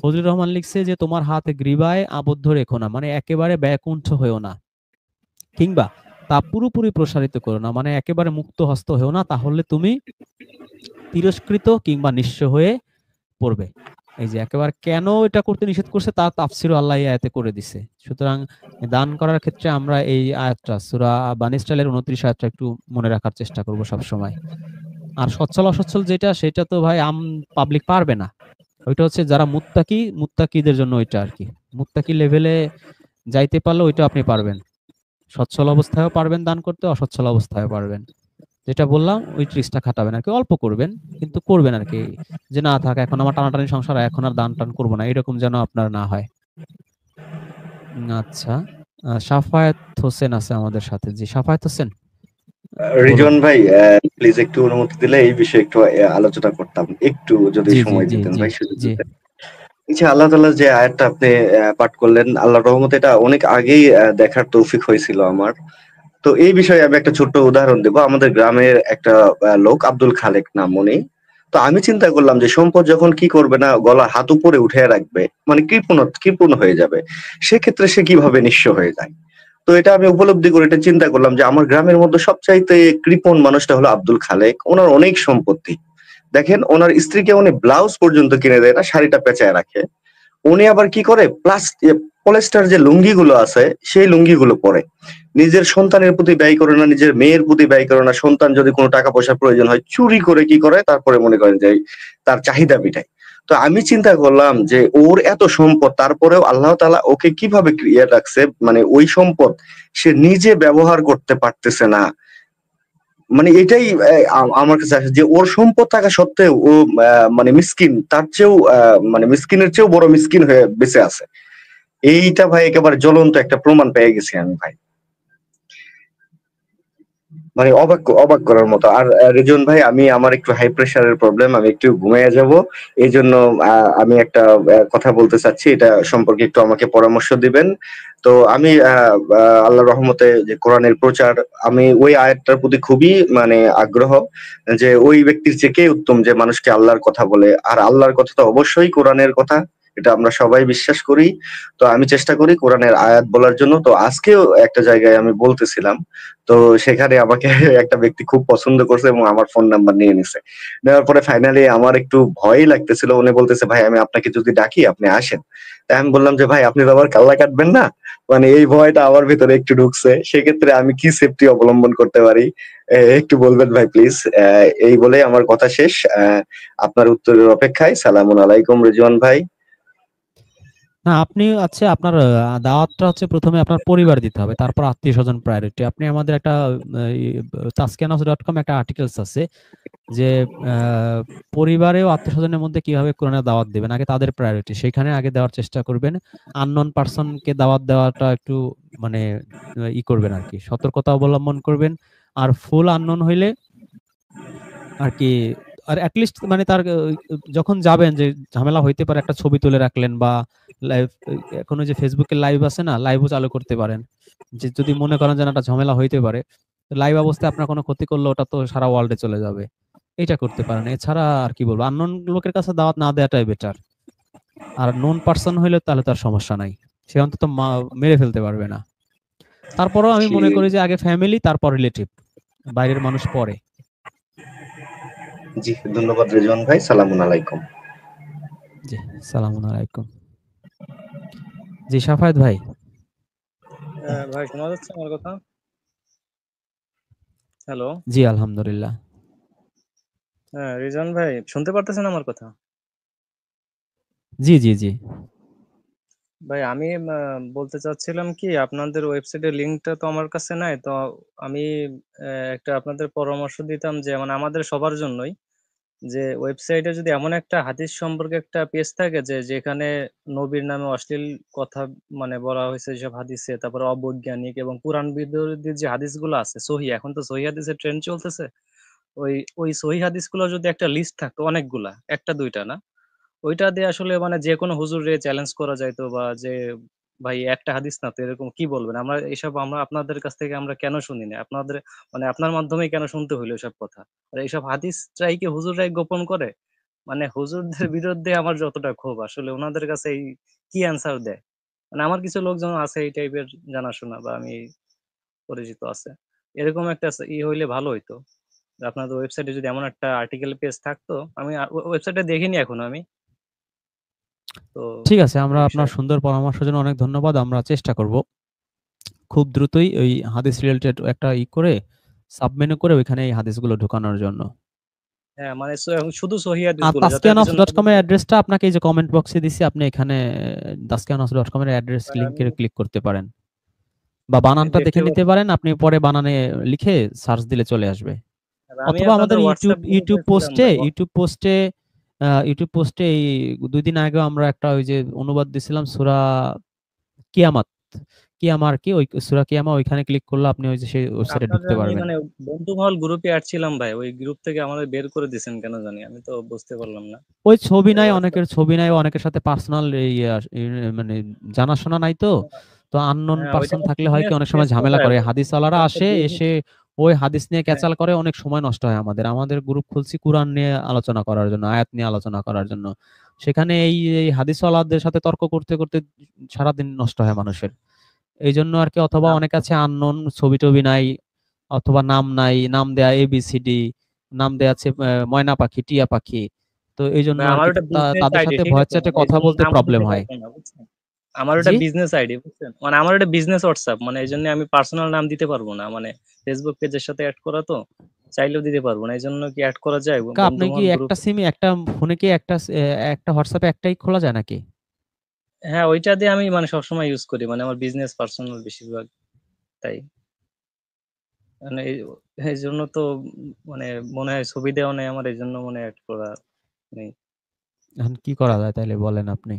ফজলুর রহমান লিখছে যে তোমার হাত গ্রীবায় আবদ্ধ রেখো না, মানে একেবারে ব্যাকুণ্ঠ হয়েও না, কিংবা তা পুরোপুরি প্রসারিত করো না, মানে একেবারে মুক্ত হস্ত হয়েও না, তাহলে তুমি তিরস্কৃত কিংবা নিঃস্ব হয়ে পড়বে। এই যে একেবারে কেন এটা করতে নিষেধ করছে তার তাফসিরও আল্লাহ এই আয়াতে করে দিছে। সুতরাং দান করার ক্ষেত্রে আমরা এই আয়াতটা সূরা বানী ইসরাঈলের ২৯ আয়াতটা একটু মনে রাখার চেষ্টা করব সব সময়। আর সচ্ছল অসচ্ছল যেটা সেটা তো ভাই পাবলিক পারবে না। ওইটা হচ্ছে যারা মুত্তাকিদের জন্য ওইটা আরকি। মুত্তাকি লেভেলে যাইতে পারলে ওইটা আপনি পারবেন। সচ্ছল অবস্থায়ও পারবেন দান করতে, অসচ্ছল অবস্থায়ও পারবেন। যেটা বললাম ওই ট্রিক্সটা খাটাবেন আরকি, অল্প করবেন কিন্তু করবেন আরকি। যে না থাক এখন আমার টানাটানি সংসার, এখন আর দান-টান করব না, এরকম যেন আপনার না হয়। আচ্ছা সাফায়েত হোসেন আছে আমাদের সাথে। জি সাফায়েত হোসেন বলুন। রিজন ভাই প্লিজ একটু অনুমতি দিলে এই বিষয়ে একটু আলোচনা করতাম, একটু যদি জি জি সময় জি দিতেন জি ভাই, সুযোগ জি দিতেন। এই যে আল্লাহ তাআলা যে আয়াতটা আপনি পাঠ করলেন, আল্লাহর রহমতে এটা অনেক আগেই দেখার তৌফিক হয়েছিল আমার। তো এই বিষয়ে আমি একটা ছোট্ট উদাহরণ দেব। আমাদের গ্রামের একটা লোক আব্দুল খালেক নাম উনি। তো আমি চিন্তা করলাম যে সম্পদ যখন কি করবে না, গলা হাত উপরে উঠে রাখবে, মানে কৃপণ হয়ে যাবে, সেক্ষেত্রে সে কিভাবে নিঃস্ব হয়ে যায়। তো এটা আমি উপলব্ধি করে এটা চিন্তা করলাম যে আমার গ্রামের মধ্যে সবচাইতে কৃপণ মানুষটা হলো আব্দুল খালেক। ওনার অনেক সম্পত্তি। দেখেন ওনার স্ত্রীকে উনি ব্লাউজ পর্যন্ত কিনে দেয় না, শাড়িটা পেঁচায় রাখে। উনি আবার কি করে পলিস্টার যে লুঙ্গিগুলো আছে সেই লুঙ্গিগুলো পরে। নিজের সন্তানের প্রতি ব্যয় করে না, নিজের মেয়ের প্রতি ব্যয় করে না। সন্তান যদি কোনো টাকা পয়সার প্রয়োজন হয় চুরি করে কি করে, তারপরে মনে করেন যে তার চাহিদা মিটায়। তো আমি চিন্তা করলাম যে ওর এত সম্পদ, তারপরেও আল্লাহ তাআলা ওকে কিভাবে রাখছে, মানে ওই সম্পদ সে নিজে ব্যবহার করতে পারতেছে না। মানে এটাই আমার কাছে আসে যে ওর সম্পদ থাকা সত্ত্বেও ও মানে মিসকিন, তার চেয়েও মানে মিসকিনের চেয়েও বড় মিসকিন হয়ে বেঁচে আছে। এইটা ভাই একেবারে জ্বলন্ত একটা প্রমাণ পেয়ে গেছি আমি ভাই। মানে অবাক করার মতো। আর রিজন ভাই, আমি আমার একটু হাই প্রেসারের প্রবলেম, আমি একটু ঘুমিয়ে যাব। এই জন্য আমি একটা কথা বলতে চাচ্ছি, এটা সম্পর্কে একটু আমাকে পরামর্শ দিবেন। তো আমি আল্লাহর রহমতে যে কোরআনের প্রচার, আমি ওই আয়াতটার প্রতি খুবই মানে আগ্রহ, যে ওই ব্যক্তির চেয়ে কে উত্তম যে মানুষকে আল্লাহর কথা বলে। আর আল্লাহর কথা তো অবশ্যই কোরআনের কথা, এটা আমরা সবাই বিশ্বাস করি। তো আমি চেষ্টা করি কোরআনের আয়াত বলার জন্য। তো আজকেও একটা জায়গায় আমি বলতেছিলাম, তো সেখানে আমাকে একটা ব্যক্তি খুব পছন্দ করছে এবং আমার ফোন নাম্বার নিয়ে নিছে। নেওয়ার পরে ফাইনালি আমার একটু ভয়ই লাগতেছিল। উনি বলতেছে, ভাই আমি আপনাকে যদি ডাকি আপনি আসেন। তাই আমি বললাম যে, ভাই আপনি তো আবার কাল্লা কাটবেন না? মানে এই ভয়টা আমার ভিতরে একটু ঢুকছে। সেক্ষেত্রে আমি কি সেফটি অবলম্বন করতে পারি একটু বলবেন ভাই প্লিজ। এই বলে আমার কথা শেষ। আপনার উত্তরের অপেক্ষায়। সালামুন আলাইকুম রিজওয়ান ভাই। না, আপনি হচ্ছে আপনার দাওয়াতটা হচ্ছে প্রথমে আপনার পরিবার দিতে হবে, তারপর আত্মীয়-স্বজন প্রায়োরিটি। আপনি আমাদের একটা taskianos.com একটা আর্টিকেলস আছে যে পরিবারে ও আত্মীয়-স্বজনের মধ্যে কিভাবে কোরআনের দাওয়াত দিবেন। আগে তাদের প্রায়োরিটি। সেখানে আগে দেওয়ার চেষ্টা করবেন। আননোন পারসনকে দাওয়াত দেওয়াটা একটু মানে করবেন আরকি। সতর্কতা অবলম্বন করবেন। আর ফুল আননোন হইলে আরকি আর এট লিস্ট মানে তার যখন যাবেন যে ঝামেলা হইতে পারে একটা ছবি তুলে রাখলেন বা লাইভ এখন ওই যে Facebook এ লাইভ আছে না? লাইভও চালু করতে পারেন। যে যদি মনে করেন যে না একটা ঝামেলা হইতে পারে, লাইভ অবস্থায় আপনার কোনো ক্ষতি করলে ওটা তো সারা ওয়ার্ল্ডে চলে যাবে। এটা করতে পারেন। এছাড়া আর কি বলবো? আননোন লোকের কাছে দাওয়াত না দেওয়াটাই বেটার। আর নোন পারসন হইলে তাহলে তার সমস্যা নাই। সে অন্তত মেরে ফেলতে পারবে না। তারপরেও আমি মনে করি যে আগে ফ্যামিলি তারপর রিলেটিভ। বাইরের মানুষ পরে। জি, ধন্যবাদ রিজওয়ান ভাই। সালামুন আলাইকুম। জি, সালামুন আলাইকুম। জি, সাফায়েত ভাই। ভাই শোনা যাচ্ছে আমার কথা? হ্যালো। জি, আলহামদুলিল্লাহ। হ্যাঁ, রিজন ভাই শুনতে পারতেছেন আমার কথা? জি, জি, জি। ভাই আমি বলতে চাচ্ছিলাম কি আপনাদের ওয়েবসাইটের লিংকটা তো আমার কাছে নাই। তো আমি একটা আপনাদের পরামর্শ দিতাম যে মানে আমাদের সবার জন্যই যে ওয়েবসাইটে যদি এমন একটা হাদিস সম্পর্কে একটা পেজ থাকে যে যেখানে নবীর নামে অশ্লীল কথা মানে বলা হয়েছে যেসব হাদিসে, তারপরে অবৈজ্ঞানিক এবং কোরআন বিরোধী যে হাদিসগুলো আছে সহিহ, এখন তো সহিহ হাদিসের ট্রেন্ড চলতেছে। ওই ওই সহিহ হাদিসগুলোর যদি একটা লিস্ট থাকতো অনেকগুলা, ১টা ২টা না। ওইটা দিয়ে আসলে মানে যেকোনো হুজুররে চ্যালেঞ্জ করা যাইতো বা যে ভাই একটা হাদিস না তো এরকম কি বলবেন? আমরা আপনাদের কাছ থেকে আমরা কেন শুনি না? আপনাদের মানে আপনার মাধ্যমেই কেন শুনতে হইলো এসব কথা? আর এইসব হাদিসটাই কি হুজুররাই গোপন করে? মানে হুজুরদের বিরুদ্ধে আমার যতটা ক্ষোভ আসলে উনাদের কাছে এই কি অ্যান্সার দেয়? মানে আমার কিছু লোকজন আছে এই টাইপের জানাশোনা বা আমি পরিচিত আছে। এরকম একটা হইলে ভালো হইতো। যে আপনাদের ওয়েবসাইটে যদি এমন একটা আর্টিকেল পেজ থাকতো, আমি ওয়েবসাইটটা দেখিনি এখনো আমি। তো ঠিক আছে, আমরা এই আপনার বিষয়ে সুন্দর পরামর্শের জন্য অনেক ধন্যবাদ। আমরা চেষ্টা করব খুব দ্রুতই ওই হাদিস রিলেটেড একটা করে সাবমেনু করে ওইখানে এই হাদিসগুলো ঢুকানোর জন্য। হ্যাঁ, মানে শুধু সহিহ আর হাদিসগুলো যাতে আর কিছু না taskianos.com এর ঢুকে। অ্যাড্রেসটা আপনাকে এই যে কমেন্ট বক্সে দিছি, আপনি এখানে taskianos.com এর অ্যাড্রেস আর আমি লিংকে ক্লিক করতে পারেন। বা আমি বানানটা দেখতে দেখে নিতে পাচ্ছি। পারেন। আপনি পরে বানানে লিখে সার্চ দিলে চলে আসবে। আর আমি অথবা আপনাদের আমাদের WhatsApp গ্রুপে ছিলাম ভাই। ইউটিউব পোস্টে এই ২ দিন আগেও আমরা একটা ওই যে অনুবাদ দিছিলাম সূরা কিয়ামাত। কিয়ামা আরকি ওই সূরা কিয়ামা ওইখানে ক্লিক করলে আপনি ওই যে সেই ওয়েবসাইটে আপনাদের ঢুকতে আমি পারবেন। মানে বন্ধুমহল গ্রুপে অ্যাড ছিলাম ভাই। ওই গ্রুপ থেকে আমাদের বের করে দিছেন কেন জানি? আমি তো বুঝতে পারলাম না। ওই ছবি নাই, WhatsApp অনেকের ছবি নাই, অনেকের সাথে পার্সোনাল মানে জানাশোনা নাই তো। তো আননোন হ্যাঁ, ওইটা পারসন আমার থাকলে হয় কি বিজনেস অনেক সময় পেজ তো ঝামেলা ভাই। করে। হাদিসওয়ালারা ওটা আসে, বিজনেস। এসে ওই হাদিস নিয়ে হ্যাঁ, ক্যাচাল করে, অনেক সময় নষ্ট হয় আমাদের। আমাদের গ্রুপ খুলছি কুরআন নিয়ে আলোচনা করার জন্য, আয়াত নিয়ে আলোচনা করার জন্য। সেখানে এই হাদিসওয়ালাদের সাথে তর্ক করতে, করতে সারাদিন নষ্ট হয় মানুষের। এইজন্য আরকি অথবা আপ অনেক আছে আননোন ছবি-টবি নাই অথবা নাম নাই, নাম দেয়া ABCD, নাম দেয়া আছে ময়না পাখি, টিয়া পাখি। তো এইজন্য ভাই আমার আরকি ওটা বিজনেস তাদের আইডি, সাথে ঠিক ভয়েস আছে? চ্যাটে মানে কথা এইজন্য বলতে নামও প্রবলেম দিতে হয়। পারবো না, বুঝছেন? আমার ওটা জি? বিজনেস আইডি, বুঝছেন? মানে আমার ওটা বিজনেস WhatsApp, মানে এইজন্য আমি পার্সোনাল নাম দিতে পারবো না। মানে ফেসবুক পেজের সাথে এড করা তো, চাইলেও দিতে পারবো না। এইজন্য কি এড করা যায় আপনি কি বন্ধুমহল একটা গ্রুপে? সিমই একটা ফোনে কি একটা WhatsApp এ একটাই খোলা যায় নাকি? হ্যাঁ, ওইটা দিয়ে আমি মানে সবসময় ইউজ করি। মানে আমার বিজনেস পার্সোনাল বেশিরভাগ, তাই। মানে এইজন্য তো মানে মনে হয় ছবি দেওয়া নেই আমার, এইজন্য মনে হয় এড করা নেই। এখন কি করা যায় তাইলে বলেন আপনি?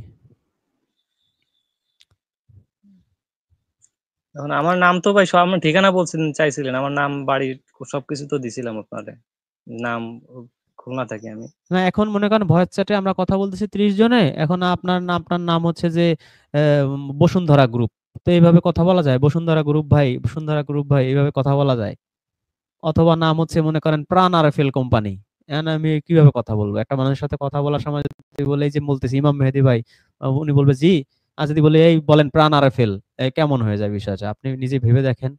এখন আমার নাম তো ভাই আমার ঠিকানা বলছিলেন, চাইছিলেন। আমার নাম, বাড়ি সবকিছু তো দিছিলাম আপনারে। নাম খুলনা থাকি আমি। না, এখন মনে করেন ভয়েস চ্যাটে আমরা কথা বলতেছি ৩০ জনে। এখন আপনার নাম হচ্ছে যে বসুন্ধরা গ্রুপ। তো এইভাবে কথা বলা যায়? বসুন্ধরা গ্রুপ ভাই, বসুন্ধরা গ্রুপ ভাই এভাবে কথা বলা যায়? অথবা নাম হচ্ছে মনে করেন প্রাণ আরএফএল কোম্পানি। এখন আমি কিভাবে কথা বলবো? একটা মানুষের সাথে কথা বলার সময় যদি বলে এই যে বলতেছি ইমাম মেহেদী ভাই, উনি বলবে জি। আর যদি বলে এই বলেন প্রাণ আরাফেল, কেমন হয়ে যায় বিষয়টা? আপনি নিজে ভেবে দেখেন।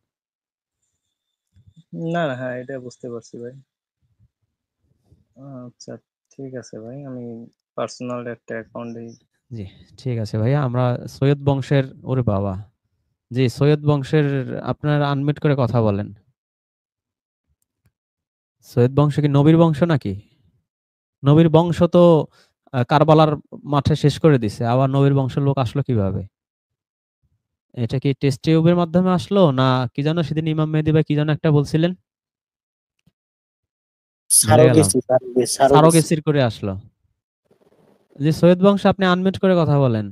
না না, হ্যাঁ এটা বুঝতে পারছি ভাই। আচ্ছা, ঠিক আছে ভাই, আমি পার্সোনাল একটা অ্যাকাউন্টে। জি, ঠিক আছে ভাইয়া। আমরা সৈয়দ বংশের, ওরে বাবা, জি সৈয়দ বংশের, আপনার আনমিউট করে কথা বলেন। সৈয়দ বংশ কি নবীর বংশ নাকি? নবীর বংশ তো কারবালার মাঠে শেষ করে দিছে, আবার নবীর বংশের লোক আসলো কিভাবে? এটা কি টেস্ট টিউবের মাধ্যমে আসলো, না কি যেন সেদিন ইমাম মেহেদী ভাই কি যেন একটা বলছিলেন, ভুলে গেলাম। সারোগেসি। সারোগেসির করে আসলো। যে সৈয়দ বংশ, আপনি আনমিউট করে কথা বলেন।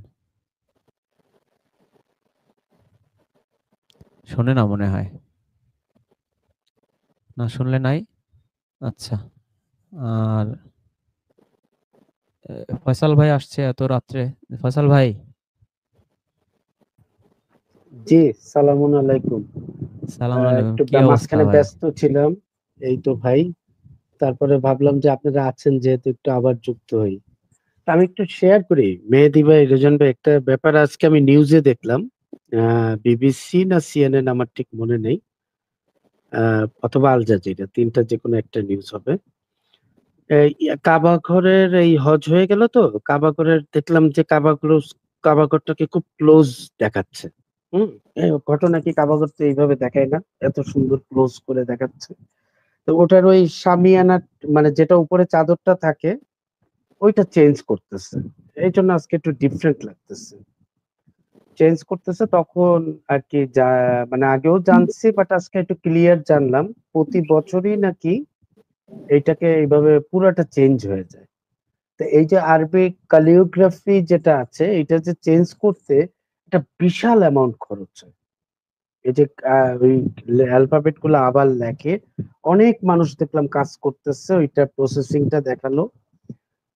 শোনে না মনে হয়, না শুনলে নাই। আচ্ছা। আর ফয়সাল ভাই আসছে এত রাত্রে। ফয়সাল ভাই, জি, সালামুন আলাইকুম। সালাম আলাইকুম, একটু কি অবস্থা মাঝখানে ভাই? ব্যস্ত ছিলাম, এই তো ভাই। তারপরে ভাবলাম যে আপনারা আছেন যেহেতু একটু আবার যুক্ত হই। আমি একটু শেয়ার করি মেহেদী ভাই, রেজন ভাই, একটা ব্যাপার আজকে আমি নিউজে দেখলাম। বিবিসি না সিএনএন আমার ঠিক মনে নেই, অথবা আল জাজিরা, তিনটা যে কোনো একটা নিউজ হবে। এই কাবা ঘরের এই হজ হয়ে গেল তো, কাবা ঘরের দেখলাম যে কাবা ঘরটাকে খুব ক্লোজ দেখাচ্ছে। হুম। এই ঘটনা কি, কাবা ঘর তো এইভাবে দেখায় না, এত সুন্দর ক্লোজ করে দেখাচ্ছে। তো ওটার ওই শামিয়ানা, মানে যেটা উপরে চাদরটা থাকে, ওইটা চেঞ্জ করতেছে। এই জন্য আজকে একটু ডিফারেন্ট লাগতেছে, চেঞ্জ করতেছে। তখন আর কি যা, মানে আগেও জানছি বাট আজকে একটু ক্লিয়ার জানলাম, প্রতি বছরই নাকি এইটাকে এইভাবে পুরাটা চেঞ্জ হয়ে যায়। তো এই যে আরবিক ক্যালিওগ্রাফি যেটা আছে, এটা যে চেঞ্জ করতে একটা বিশাল অ্যামাউন্ট খরচ হয়। এই যে ওই অ্যালফাবেট গুলো আবার লেখে, অনেক মানুষ দেখলাম কাজ করতেছে, ওইটা প্রসেসিংটা দেখালো।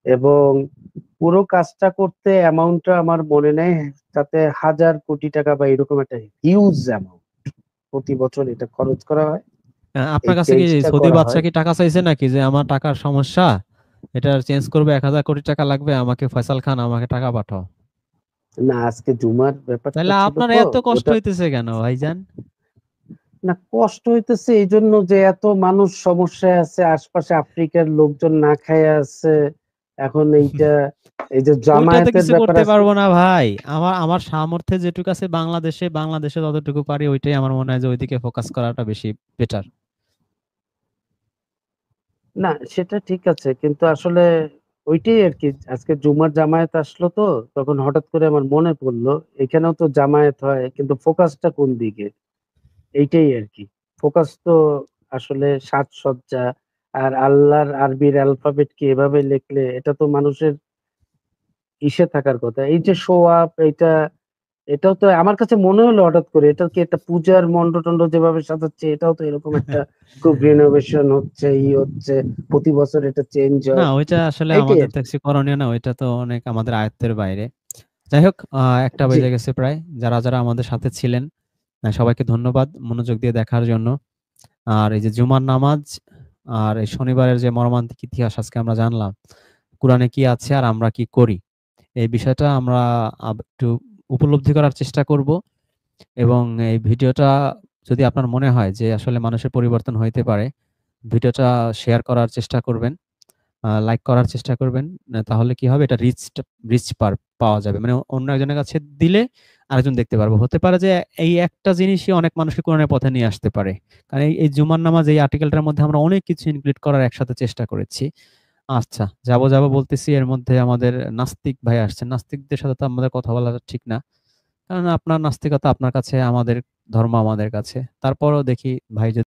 এবং পুরো কাজটা করতে অ্যামাউন্টটা আমার মনে নেই, তাতে 1,000 কোটি টাকা বা এরকম একটা হিউজ অ্যামাউন্ট প্রতি বছর এটা খরচ করা হয়, এই আপনার কাছে কি চেঞ্জটা সৌদি করা বাদশা হয়। কি টাকা চাইছে নাকি, যে আমার টাকার সমস্যা, এটা চেঞ্জ করবে, 1,000 কোটি টাকা লাগবে আমাকে, ফয়সাল খান আমাকে টাকা পাঠাও? না, আজকে জুমার ব্যাপারটা তাহলে ছিল আপনার তো এত কষ্ট ওটা। হইতেছে কেন ভাইজান? না, কষ্ট হইতেছে এই জন্য যে এত মানুষ সমস্যায় আছে, আশপাশে আফ্রিকার লোকজন না খায় আছে। এখন এইটা, এই যে ওইটাতে জামায়াতের কিছু ব্যাপার করতে আছে। পারবো না ভাই। আমার আমার সামর্থ্যে যেটুকু আছে বাংলাদেশে, বাংলাদেশে যতটুকু পারি ওইটাই আমার মনে হয় যে ওইদিকে ফোকাস করাটা বেশি বেটার। না, সেটা ঠিক আছে, কিন্তু আসলে ওইটাই আর কি। আজকে জুমার জামায়াত আসলো তো, তখন হঠাৎ করে আমার মনে পড়লো এখানেও তো জামায়াত হয়, কিন্তু ফোকাসটা কোন দিকে, এইটাই আর কি। ফোকাস তো আসলে সাজসজ্জা, আর আল্লাহর আরবির অ্যালফাবেট কি এভাবে লিখলে এটা তো মানুষের ইসে থাকার কথা। এই যে শো আপ, এইটা, এটাও তো আমার কাছে মনে হলো হঠাৎ করে, এটা কি একটা পূজার মন্ডপ যেভাবে সাজাচ্ছে, এটাও তো এরকম একটা খুব রিনোভেশন হচ্ছে, হচ্ছে, প্রতি বছর এটা চেঞ্জ না হয়, ওইটা আসলে এইটাই আমাদের আর কি। দেখছি করণীয় না, ওইটা তো অনেক আমাদের আয়ত্তের বাইরে। যাই হোক, একটা জি, বেজে গেছে প্রায়। যারা যারা আমাদের সাথে ছিলেন, সবাইকে ধন্যবাদ মনোযোগ দিয়ে দেখার জন্য। আর এই যে জুমার নামাজ আর এই শনিবারের যে মর্মান্তিক ইতিহাস আজকে আমরা জানলাম, কোরআনে কি আছে আর আমরা কি করি, এই বিষয়টা আমরা একটু উপলব্ধি করার চেষ্টা করব। এবং এই ভিডিওটা যদি আপনার মনে হয় যে আসলে মানুষের পরিবর্তন হইতে পারে, ভিডিওটা শেয়ার করার চেষ্টা করবেন, লাইক করার চেষ্টা করবেন। তাহলে কি হবে, এটা রিচ পাওয়া যাবে, মানে অন্য একজনের কাছে দিলে আরেকজন দেখতে পারবো। হতে পারে যে এই একটা জিনিসই অনেক মানুষকে কোরআনের পথে নিয়ে আসতে পারে। কারণ এই জুমার নামাজ এই আর্টিকেলটার মধ্যে আমরা অনেক কিছু ইনক্লুড করার একসাথে চেষ্টা করেছি। আচ্ছা, যাব বলতেছি, এর মধ্যে আমাদের নাস্তিক ভাই আসছেন। নাস্তিকদের সাথে তো আমাদের কথা বলা ঠিক না, কারণ আপনার নাস্তিকতা আপনার কাছে, আমাদের ধর্ম আমাদের কাছে। তারপরও দেখি ভাই যদি